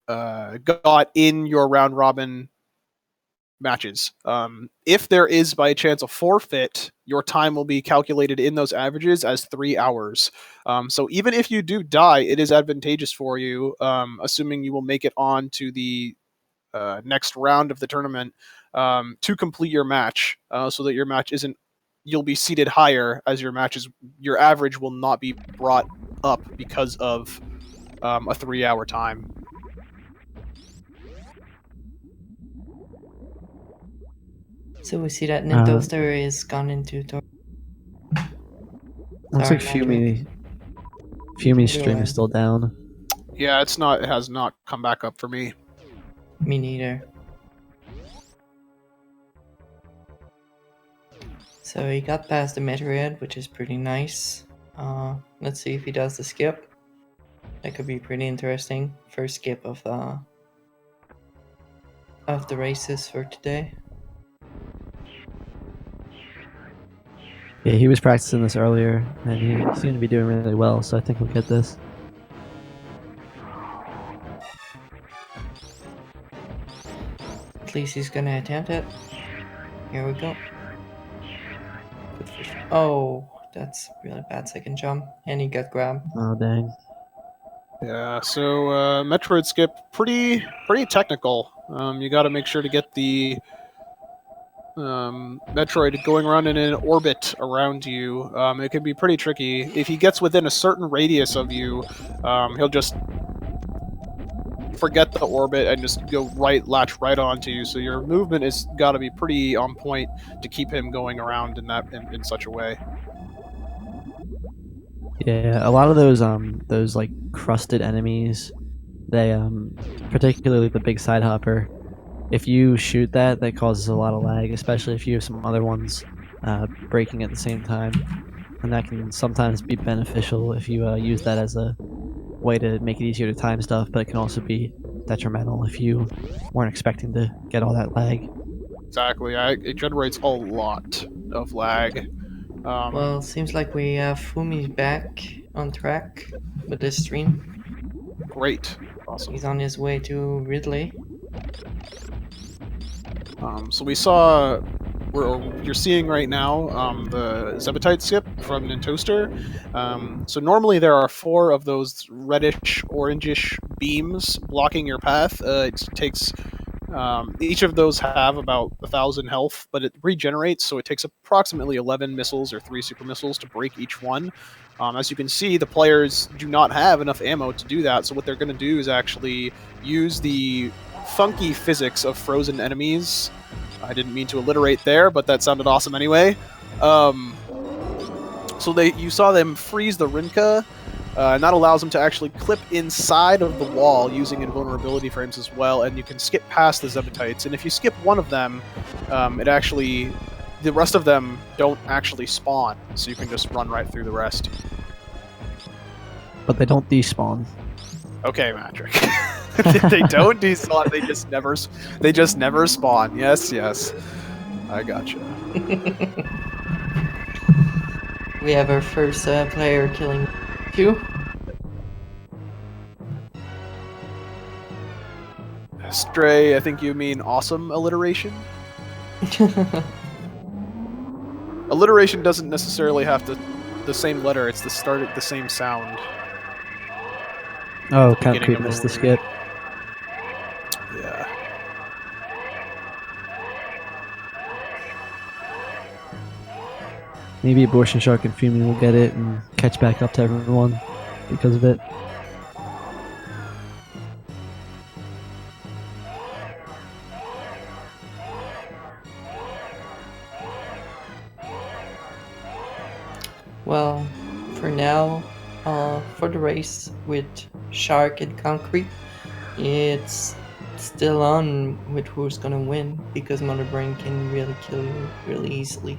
got in your round robin matches. If there is by chance a forfeit, your time will be calculated in those averages as 3 hours. So even if you do die, it is advantageous for you, assuming you will make it on to the next round of the tournament, to complete your match, so that your match isn't. You'll be seated higher as your matches. Your average will not be brought up because of a 3-hour time. So we see that Nintoaster is gone into. Looks like Fummy's stream is still down. Yeah, it's not. It has not come back up for me. Me neither. So he got past the Metroid, which is pretty nice. Let's see if he does the skip. That could be pretty interesting. First skip of the races for today. Yeah, he was practicing this earlier, and he seemed to be doing really well, so I think we'll get this. At least he's gonna attempt it. Here we go. Oh, that's really bad second jump. And he got grabbed. Oh, dang. Yeah, so Metroid skip, pretty technical. You got to make sure to get the Metroid going around in an orbit around you. It can be pretty tricky. If he gets within a certain radius of you, he'll just forget the orbit and just go latch right onto you. So your movement has got to be pretty on point to keep him going around in such a way. Yeah, a lot of those like crusted enemies, they particularly the big side hopper. If you shoot that, that causes a lot of lag, especially if you have some other ones breaking at the same time, and that can sometimes be beneficial if you use that as a way to make it easier to time stuff. But it can also be detrimental if you weren't expecting to get all that lag. Exactly. It generates a lot of lag. Well, seems like we have Fumi back on track with this stream. Great. Awesome. He's on his way to Ridley. So we saw, you're seeing right now the Zebetite skip from Nintoaster. So normally there are 4 of those reddish, orangish beams blocking your path. It takes each of those have about 1,000 health, but it regenerates, so it takes approximately 11 missiles or 3 super missiles to break each one. As you can see, the players do not have enough ammo to do that, so what they're going to do is actually use the funky physics of frozen enemies. I didn't mean to alliterate there, but that sounded awesome anyway. So you saw them freeze the Rinka, and that allows them to actually clip inside of the wall using invulnerability frames as well, and you can skip past the Zebetites. And if you skip one of them, the rest of them don't actually spawn, so you can just run right through the rest. But they don't despawn. Okay, Matrick. They don't despawn. They just never spawn. Yes, I gotcha. We have our first player killing 2. Stray, I think you mean awesome alliteration? Alliteration doesn't necessarily have the same letter, it's the same sound. Oh, CountCreep missed the skip. Yeah. Maybe Abortion Shark and Fummy will get it and catch back up to everyone because of it. Well, for now, for the race with Shark and CountCreep, it's still on with who's gonna win, because Mother Brain can really kill you really easily.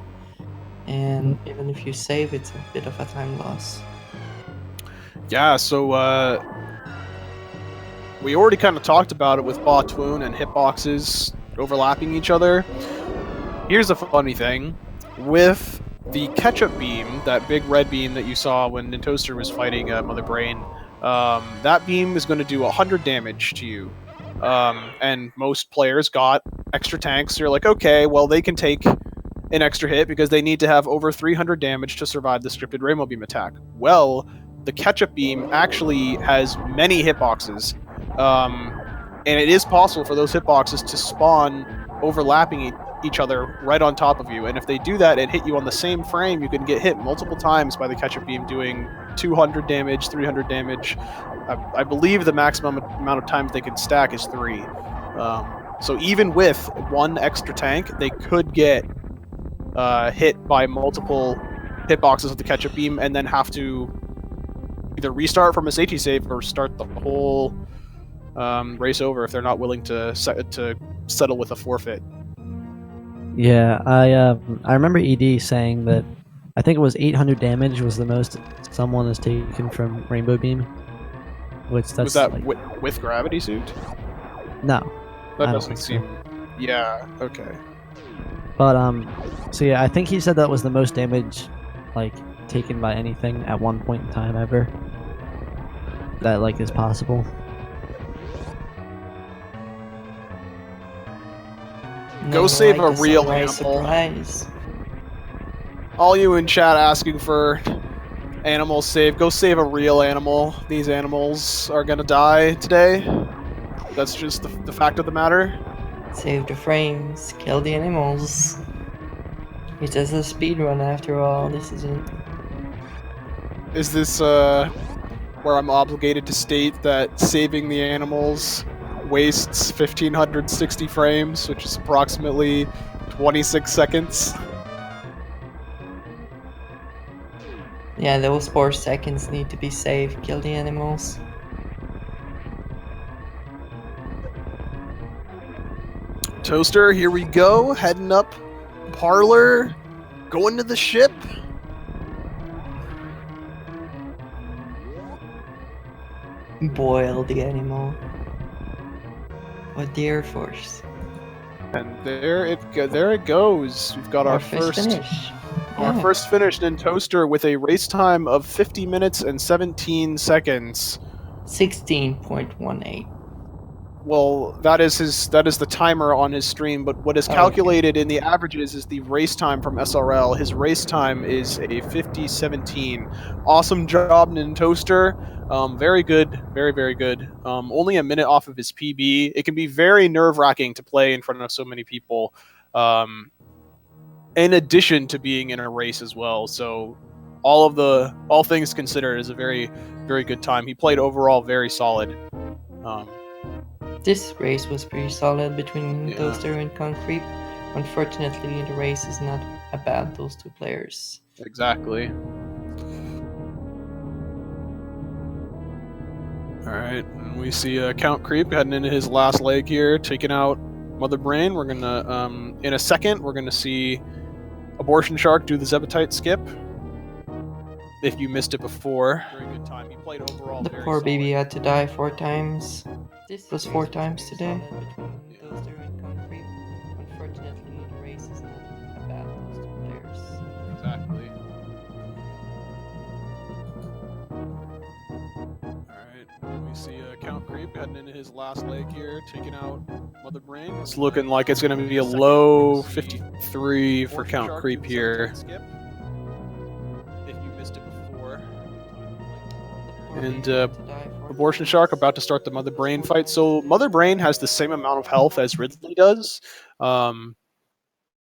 And even if you save, it's a bit of a time loss. Yeah, so we already kind of talked about it with Botwoon and hitboxes overlapping each other. Here's a funny thing. With the ketchup beam, that big red beam that you saw when Nintoaster was fighting Mother Brain, that beam is going to do 100 damage to you. And most players got extra tanks, so you're like, okay, well, they can take an extra hit because they need to have over 300 damage to survive the scripted Rainbow Beam attack. Well, the ketchup beam actually has many hitboxes, and it is possible for those hitboxes to spawn overlapping each other right on top of you, and if they do that and hit you on the same frame, you can get hit multiple times by the ketchup beam doing 200 damage, 300 damage. I believe the maximum amount of times they can stack is 3. So even with 1 extra tank, they could get hit by multiple hitboxes with the ketchup beam and then have to either restart from a safety save or start the whole race over if they're not willing to settle with a forfeit. Yeah, I remember ED saying that I think it was 800 damage was the most someone has taken from Rainbow Beam. Which that's was that like, with gravity suit? No, That I don't doesn't think seem. so. Yeah. Okay. But so yeah, I think he said that was the most damage like taken by anything at one point in time ever. That like is possible. Go save a real samurai animal. surprise. All you in chat asking for Animal save. Go save a real animal. These animals are gonna die today. That's just the fact of the matter. Save the frames, kill the animals. It's just a speed run after all. This isn't. Is this where I'm obligated to state that saving the animals wastes 1560 frames, which is approximately 26 seconds? Yeah, those 4 seconds need to be saved. Kill the animals. Toaster, here we go, heading up Parlor, going to the ship. Boil the animal. With the Air Force. And there it goes. We've got our first first finish. our Yeah. first finish Nintoaster with a race time of 50 minutes and 17 seconds. 16.18. Well, that is the timer on his stream, but what is calculated in the averages is the race time from SRL. His race time is a 50:17. Awesome job, Nintoaster. Very good, very, very good. Only a minute off of his PB. It can be very nerve-wracking to play in front of so many people, in addition to being in a race as well. So, all things considered, is a very, very good time. He played overall very solid. This race was pretty solid between Yeah. Nintoaster and CountCreep. Unfortunately, the race is not about those two players. Exactly. Alright, and we see CountCreep heading into his last leg here, taking out Mother Brain. We're gonna, in a second, we're gonna see Abortion Shark do the Zebetite skip. If you missed it before. Very good time. He played overall The very poor solid. baby had to die 4 times. This was 4 times today. Nintoaster and CountCreep. Unfortunately, the race is not about those two players. Exactly. Alright, we see CountCreep heading into his last leg here, taking out Mother Brain. It's looking like it's going to be a low 53 for CountCreep here. If you missed it before. And Abortion Shark about to start the Mother Brain fight. So Mother Brain has the same amount of health as Ridley does,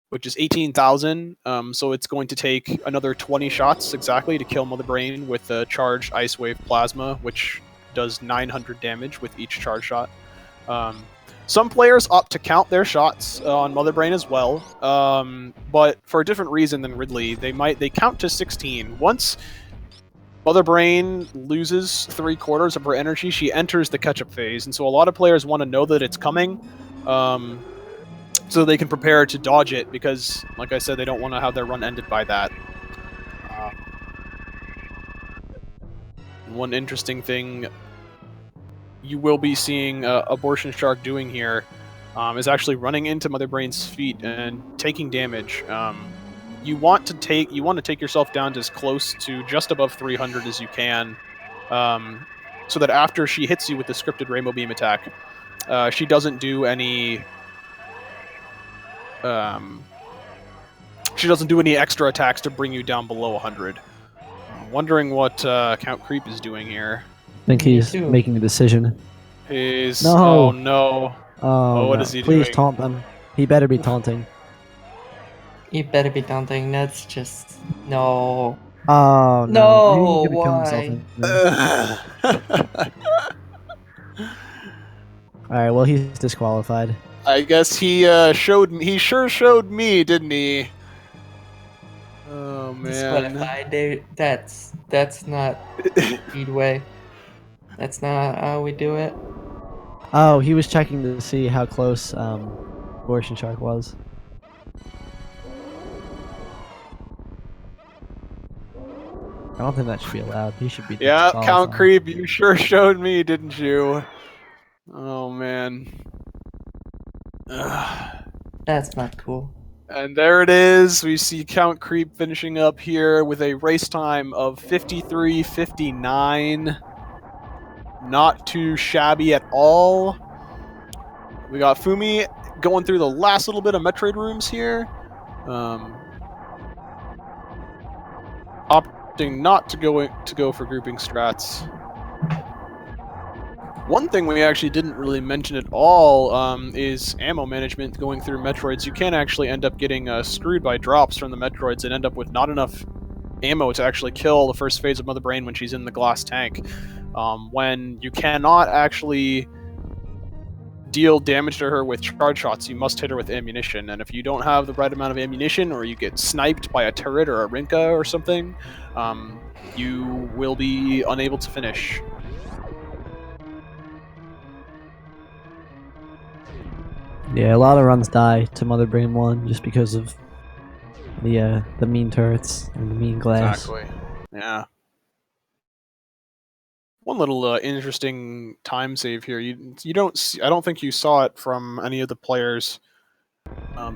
which is 18,000. So it's going to take another 20 shots exactly to kill Mother Brain with the charged Ice Wave Plasma, which does 900 damage with each charge shot. Some players opt to count their shots on Mother Brain as well, but for a different reason than Ridley. They count to 16. Once Mother Brain loses 3/4 of her energy, she enters the catch-up phase, and so a lot of players want to know that it's coming, so they can prepare to dodge it, because, like I said, they don't want to have their run ended by that. One interesting thing you will be seeing Abortion Shark doing here is actually running into Mother Brain's feet and taking damage. You want to take yourself down to as close to just above 300 as you can, so that after she hits you with the scripted Rainbow Beam attack, she doesn't do any extra attacks to bring you down below 100. Wondering what CountCreep is doing here. I think Me he's too. making a decision. He's No. Oh no. Oh, what no. is he Please doing? taunt them. He better be taunting. You better be taunting. That's just no. Oh, no. No, He's gonna kill himself. why? Alright, well, he's disqualified. I guess he sure showed me, didn't he? Oh man. Disqualified. That's not Speedway. That's not how we do it. Oh, he was checking to see how close Abortion Shark was. I don't think that should be allowed. He should be Yeah, disqualified. CountCreep, you sure showed me, didn't you? Oh man. Ugh. That's not cool. And there it is. We see CountCreep finishing up here with a race time of 53:59. Not too shabby at all. We got Fummy going through the last little bit of Metroid rooms here. opting not to go for grouping strats. One thing we actually didn't really mention at all is ammo management going through Metroids. You can actually end up getting screwed by drops from the Metroids and end up with not enough ammo to actually kill the first phase of Mother Brain when she's in the glass tank. When you cannot actually deal damage to her with charge shots, you must hit her with ammunition. And if you don't have the right amount of ammunition, or you get sniped by a turret or a Rinka or something, you will be unable to finish. Yeah, a lot of runs die to Mother Brain 1 just because of the mean turrets and the mean glass. Exactly. Yeah. One little interesting time save here. You don't see, I don't think you saw it from any of the players.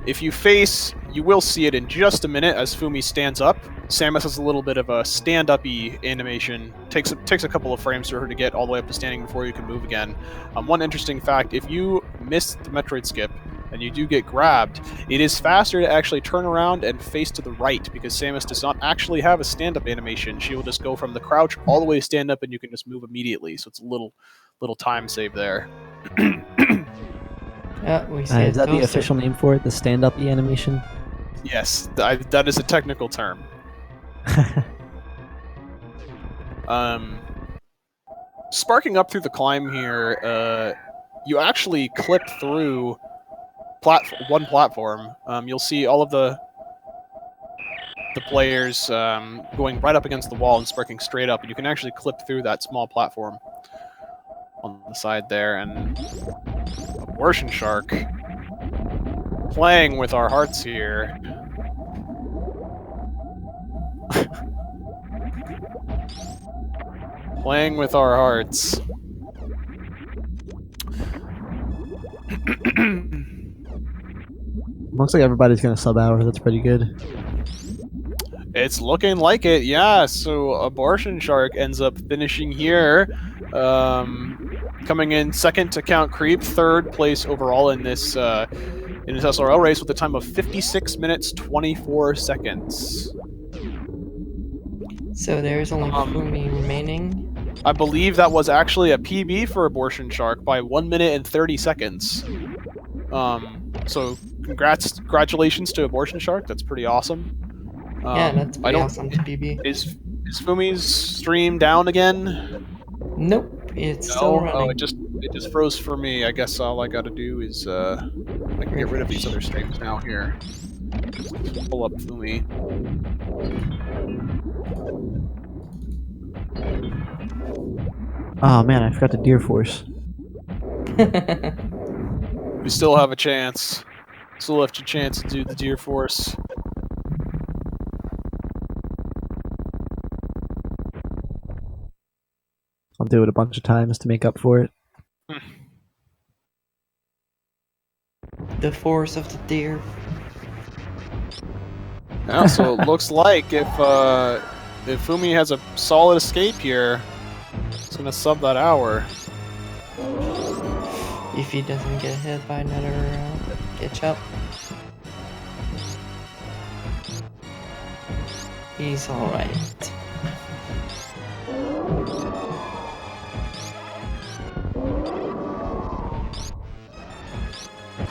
If you face, you will see it in just a minute as Fummy stands up. Samus has a little bit of a stand-up-y animation. Takes a couple of frames for her to get all the way up to standing before you can move again. One interesting fact, if you miss the Metroid skip and you do get grabbed, it is faster to actually turn around and face to the right because Samus does not actually have a stand-up animation. She will just go from the crouch all the way to stand up and you can just move immediately. So it's a little time save there. Yeah, we see Is that the Nintoaster. official name for it? The stand-up animation? Yes, that is a technical term. Sparking up through the climb here, you actually clip through one platform. You'll see all of the players going right up against the wall and sparking straight up, and you can actually clip through that small platform on the side there. And Abortion Shark playing with our hearts here. Playing with our hearts. Looks like everybody's gonna sub hour. That's pretty good. It's looking like it, yeah. So Abortion Shark ends up finishing here, coming in second to CountCreep, third place overall in this SRL race with a time of 56 minutes 24 seconds. So there's only Fummy remaining. I believe that was actually a PB for Abortion Shark by 1 minute and 30 seconds. So congratulations to Abortion Shark. That's pretty awesome. Yeah, that's pretty awesome to BB. Is Fumi's stream down again? Nope, it's still running. Oh, it just froze for me. I guess all I gotta do is I can get rid of these other streams now here. Just pull up Fummy. Oh man, I forgot the Deer Force. We still have a chance. Still left a chance to do the Deer Force. I'll do it a bunch of times to make up for it. The force of the deer. Yeah, so it looks like if Fummy has a solid escape here, it's gonna sub that hour. If he doesn't get hit by another ketchup. He's alright.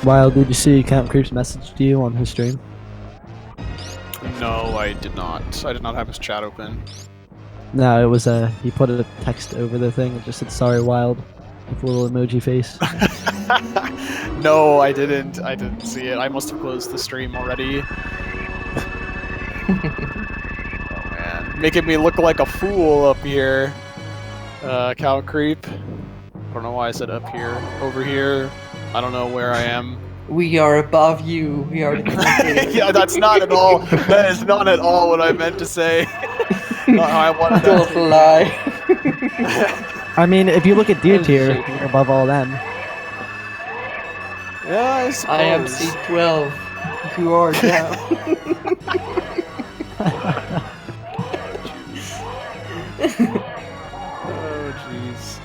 Wild, did you see CountCreep's message to you on his stream? No, I did not. I did not have his chat open. No, it was he put a text over the thing and just said "Sorry, Wild" with a little emoji face. No, I didn't. I didn't see it. I must have closed the stream already. Oh man, making me look like a fool up here. CountCreep. I don't know why I said up here. Over here. I don't know where I am. We are above you. We are the commentator. Yeah, that's not at all. That is not at all what I meant to say. I wanted that Don't lie. I mean, if you look at Deer Tier, you're above all them. Yeah, I suppose. I am C12. You are down. Oh, jeez.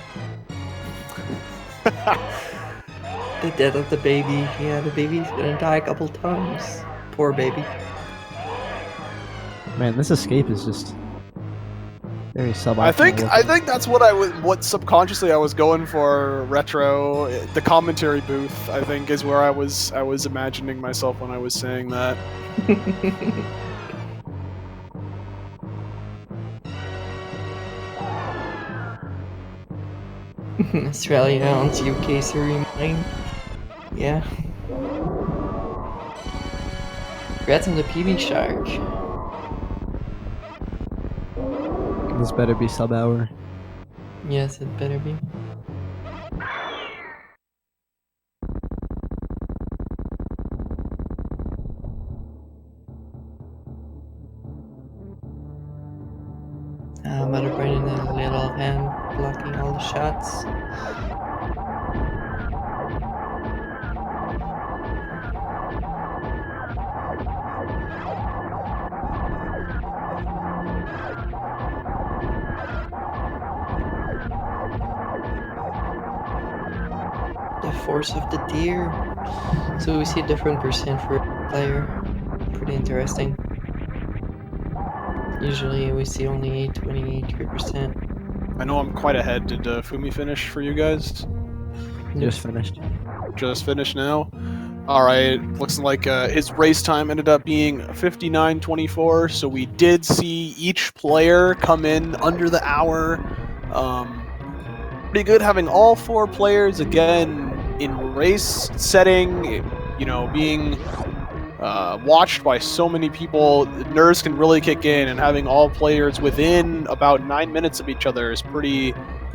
The death of the baby. Yeah, the baby's gonna die a couple times. Poor baby. Man, this escape is just Very suboptimal. I think that's what subconsciously I was going for. Retro, the commentary booth. I think is where I was imagining myself when I was saying that. Australia owns UK Surrey mine. Yeah. Congrats on the PB Shark. This better be sub hour. Yes, it better be. Mother Brain in a little hand blocking all the shots. The force of the deer. So we see a different percent for a player. Pretty interesting. Usually we see only 23%. I know I'm quite ahead. Did Fummy finish for you guys? Just finished. Just finished now. All right. Looks like his race time ended up being 59:24. So we did see each player come in under the hour. Pretty good having all 4 players again in race setting. You know, being watched by so many people, nerves can really kick in, and having all players within about 9 minutes of each other is pretty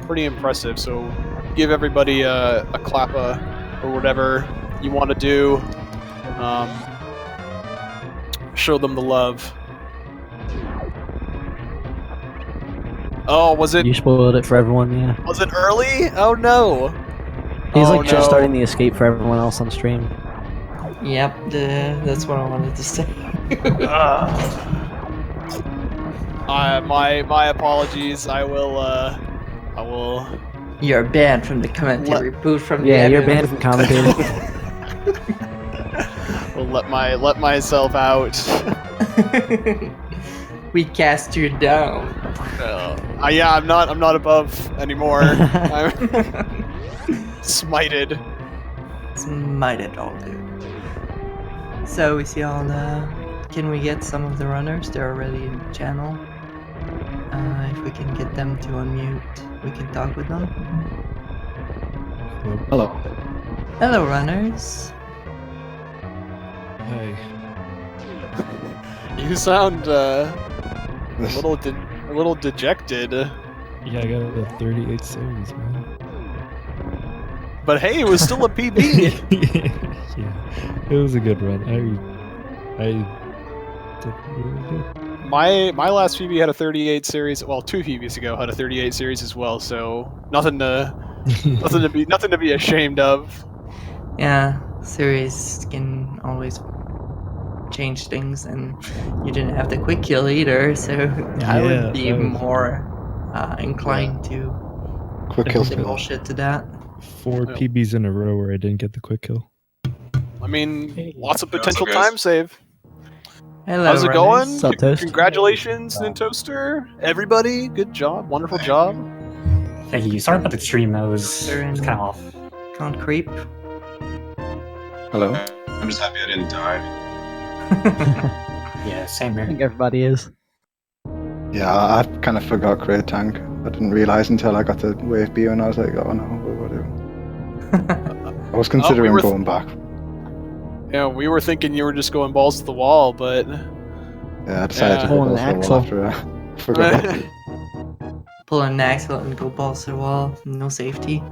impressive. So give everybody a clappa or whatever you want to do. Show them the love. Oh, was it? You spoiled it for everyone, yeah. Was it early? Oh no! He's Oh, like just no. starting the escape for everyone else on stream. Yep, that's what I wanted to say. My apologies. I will. You're banned from the commentary booth from the Yeah, you're admin. banned from commentating. Will let myself out. We cast you down. Yeah, I'm not above anymore. I'm smited. Smited all, dude. So we see all the. Can we get some of the runners? They're already in the channel. If we can get them to unmute, we can talk with them. Hello. Hello, runners. Hey. You sound a little dejected. Yeah, I got a 38 series, man. But hey, it was still a PB. Yeah, it was a good run. I did really good. My last PB had a 38 series. Well, 2 PBs ago had a 38 series as well. So nothing to be ashamed of. Yeah, series can always change things, and you didn't have the quick kill either, so I Yeah, would be that was- more inclined to Quick kill say bullshit to that. 4 PBs in a row where I didn't get the quick kill. I mean, Hey. lots of Yeah, what's potential up, guys? time save. Hello, How's it runners. going? What's up, Toast? Congratulations, Nintoaster. Everybody, good job. Wonderful job. Thank you. Sorry about the stream. I was They're in- kind of off. CountCreep. Hello. I'm just happy I didn't die. Yeah, same I here. think everybody is. Yeah, I kind of forgot Great Tank. I didn't realize until I got to Wave B and I was like, oh no, what do I do? I was considering were going back. Yeah, we were thinking you were just going balls to the wall, but Yeah, I decided to Yeah. go Pulling an balls to the axle. wall after I forgot. Pull an axle and go balls to the wall. No safety.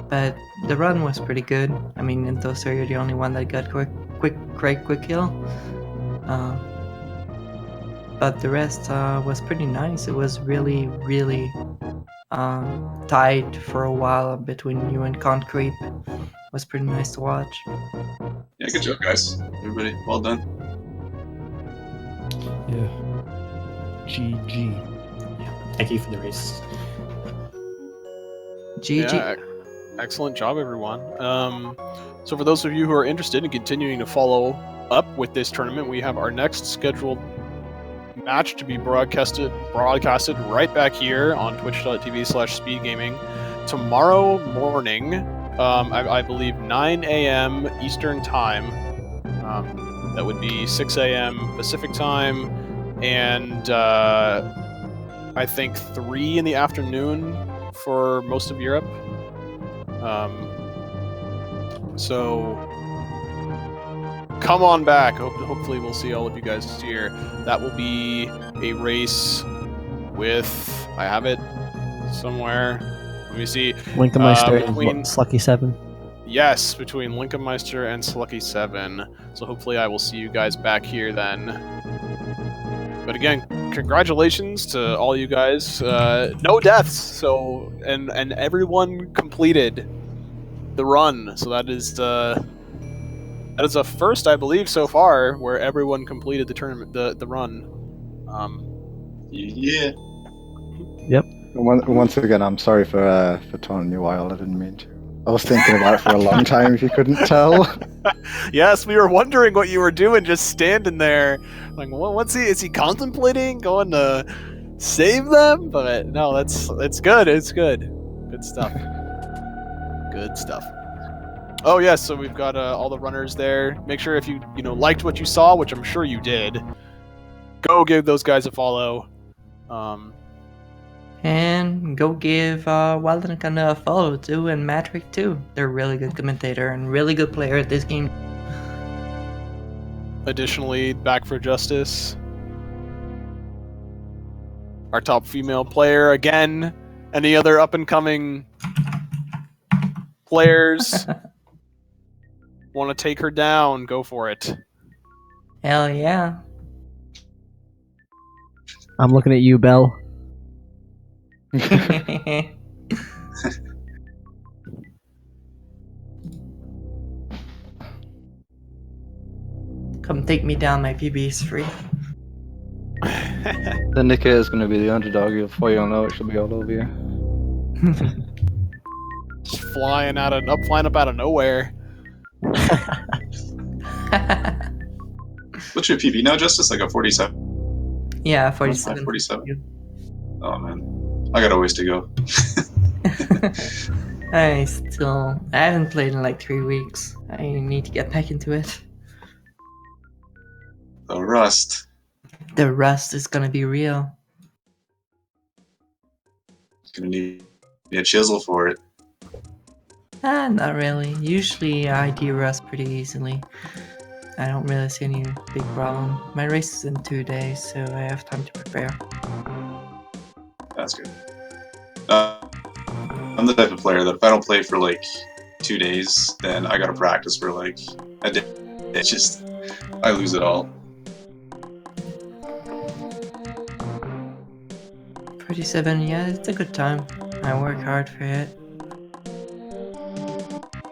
But the run was pretty good. I mean, Nintoaster, you're the only one that got quick kill. But the rest was pretty nice. It was really tight for a while between you and CountCreep. It was pretty nice to watch. Yeah, good job, guys. Everybody, well done. Yeah. GG. Thank you for the race. GG. yeah, excellent job, everyone. So for those of you who are interested in continuing to follow up with this tournament, we have our next scheduled match to be broadcasted right back here on twitch.tv/speedgaming tomorrow morning. I believe 9 a.m. Eastern time. That would be 6 a.m. Pacific time, and I think 3 in the afternoon for most of Europe. So come on back. Hopefully we'll see all of you guys here. That will be a race with... I have it somewhere. Let me see. Lincolnmeister between- and Slucky7. Yes, between Lincolnmeister and Slucky7. So hopefully I will see you guys back here then. But again, congratulations to all you guys. No deaths, so and everyone completed the run. So that is a first, I believe, so far, where everyone completed the tournament, the run. Yeah. Once again, I'm sorry for taunting you while I didn't mean to. I was thinking about it for a long time, if you couldn't tell. Yes, we were wondering what you were doing, just standing there. Like, what's he? Is he contemplating going to save them? But no, it's good. It's good. Good stuff. Good stuff. Oh yes, so we've got all the runners there. Make sure if you liked what you saw, which I'm sure you did, go give those guys a follow. And go give Waldencon a follow too, and Metroid too. They're a really good commentator and really good player at this game. Additionally, Back for Justice, our top female player again. Any other up and coming players want to take her down? Go for it. Hell yeah. I'm looking at you, Belle. Come take me down, my PB is free. The Nika is going to be the underdog. Before you'll know it, she'll be all over you. Just flying up out of nowhere. What's your PB now, Justice? Like a 47? Yeah, 47. 47? Oh, man. I got a ways to go. I haven't played in like 3 weeks. I need to get back into it. The rust. The rust is gonna be real. Gonna need a chisel for it. Not really. Usually I de-rust pretty easily. I don't really see any big problem. My race is in 2 days, so I have time to prepare. That's good. I'm the type of player that if I don't play for like 2 days, then I gotta practice for like a day. It's just, I lose it all. 47, yeah, it's a good time. I work hard for it.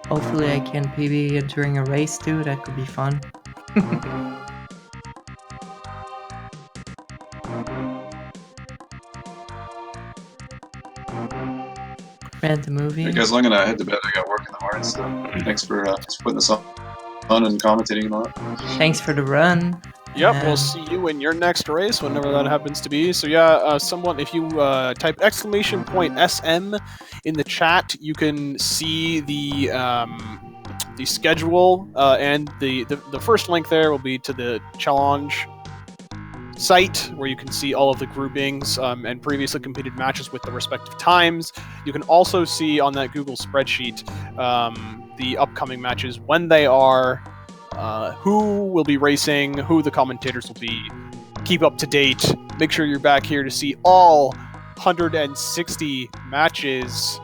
Hopefully I can PB during a race too, that could be fun. Random movie. Hey guys, I'm gonna head to bed. I got work in the morning, so thanks for putting this on and commentating and all that. Thanks for the run. Yep, we'll see you in your next race, whenever that happens to be. So yeah, someone, if you type !SM in the chat, you can see the schedule, and the first link there will be to the challenge site, where you can see all of the groupings and previously completed matches with the respective times. You can also see on that Google spreadsheet the upcoming matches, when they are, who will be racing, who the commentators will be. Keep up to date. Make sure you're back here to see all 160 matches.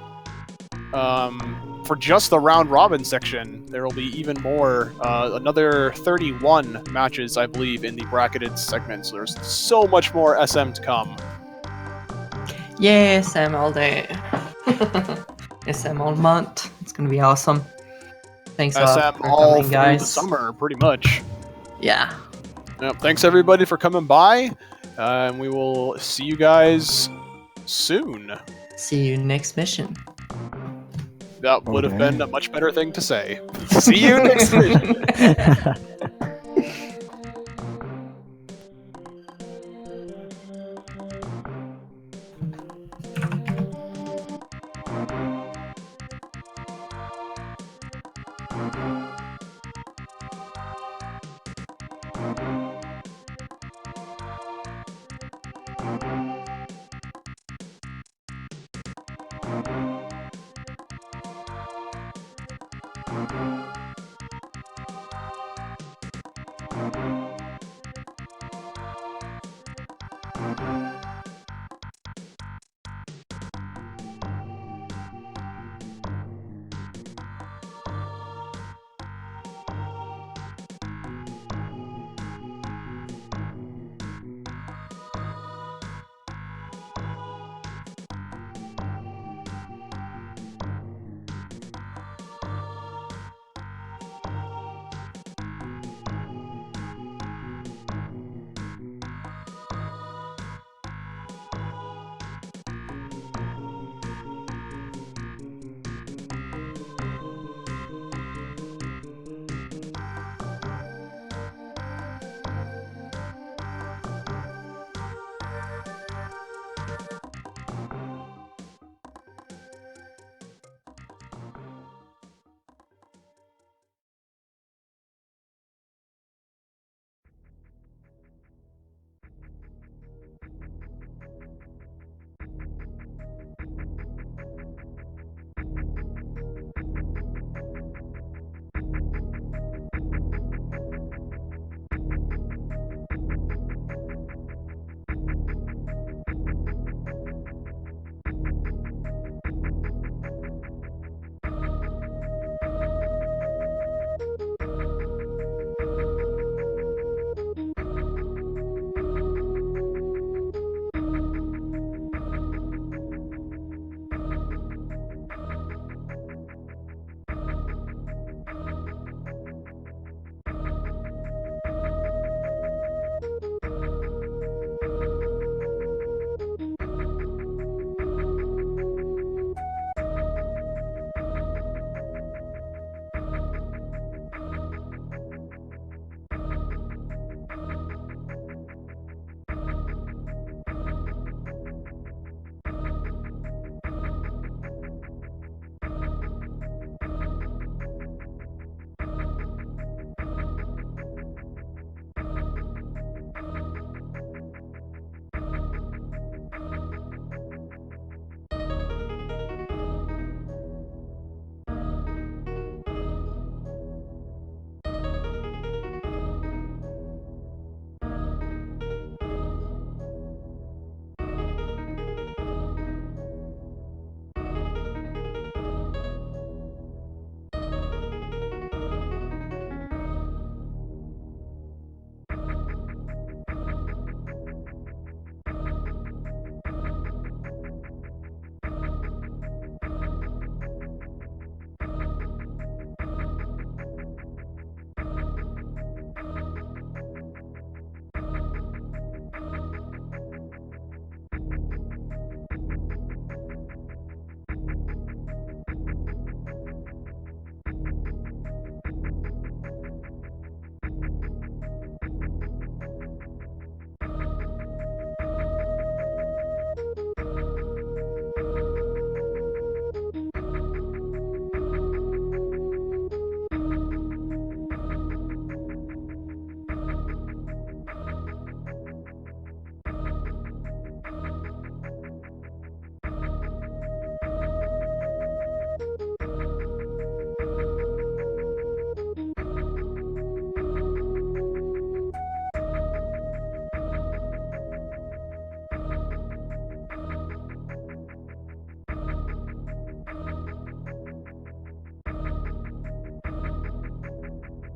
For just the round robin section, there will be even more. Another 31 matches, I believe, in the bracketed segment. So there's so much more SM to come. Yeah, SM all day. SM all month. It's gonna be awesome. Thanks a lot SM for all coming, through guys. the summer, pretty much. Yeah. Yep, thanks everybody for coming by, and we will see you guys soon. See you next mission. That would have been a much better thing to say. See you next week.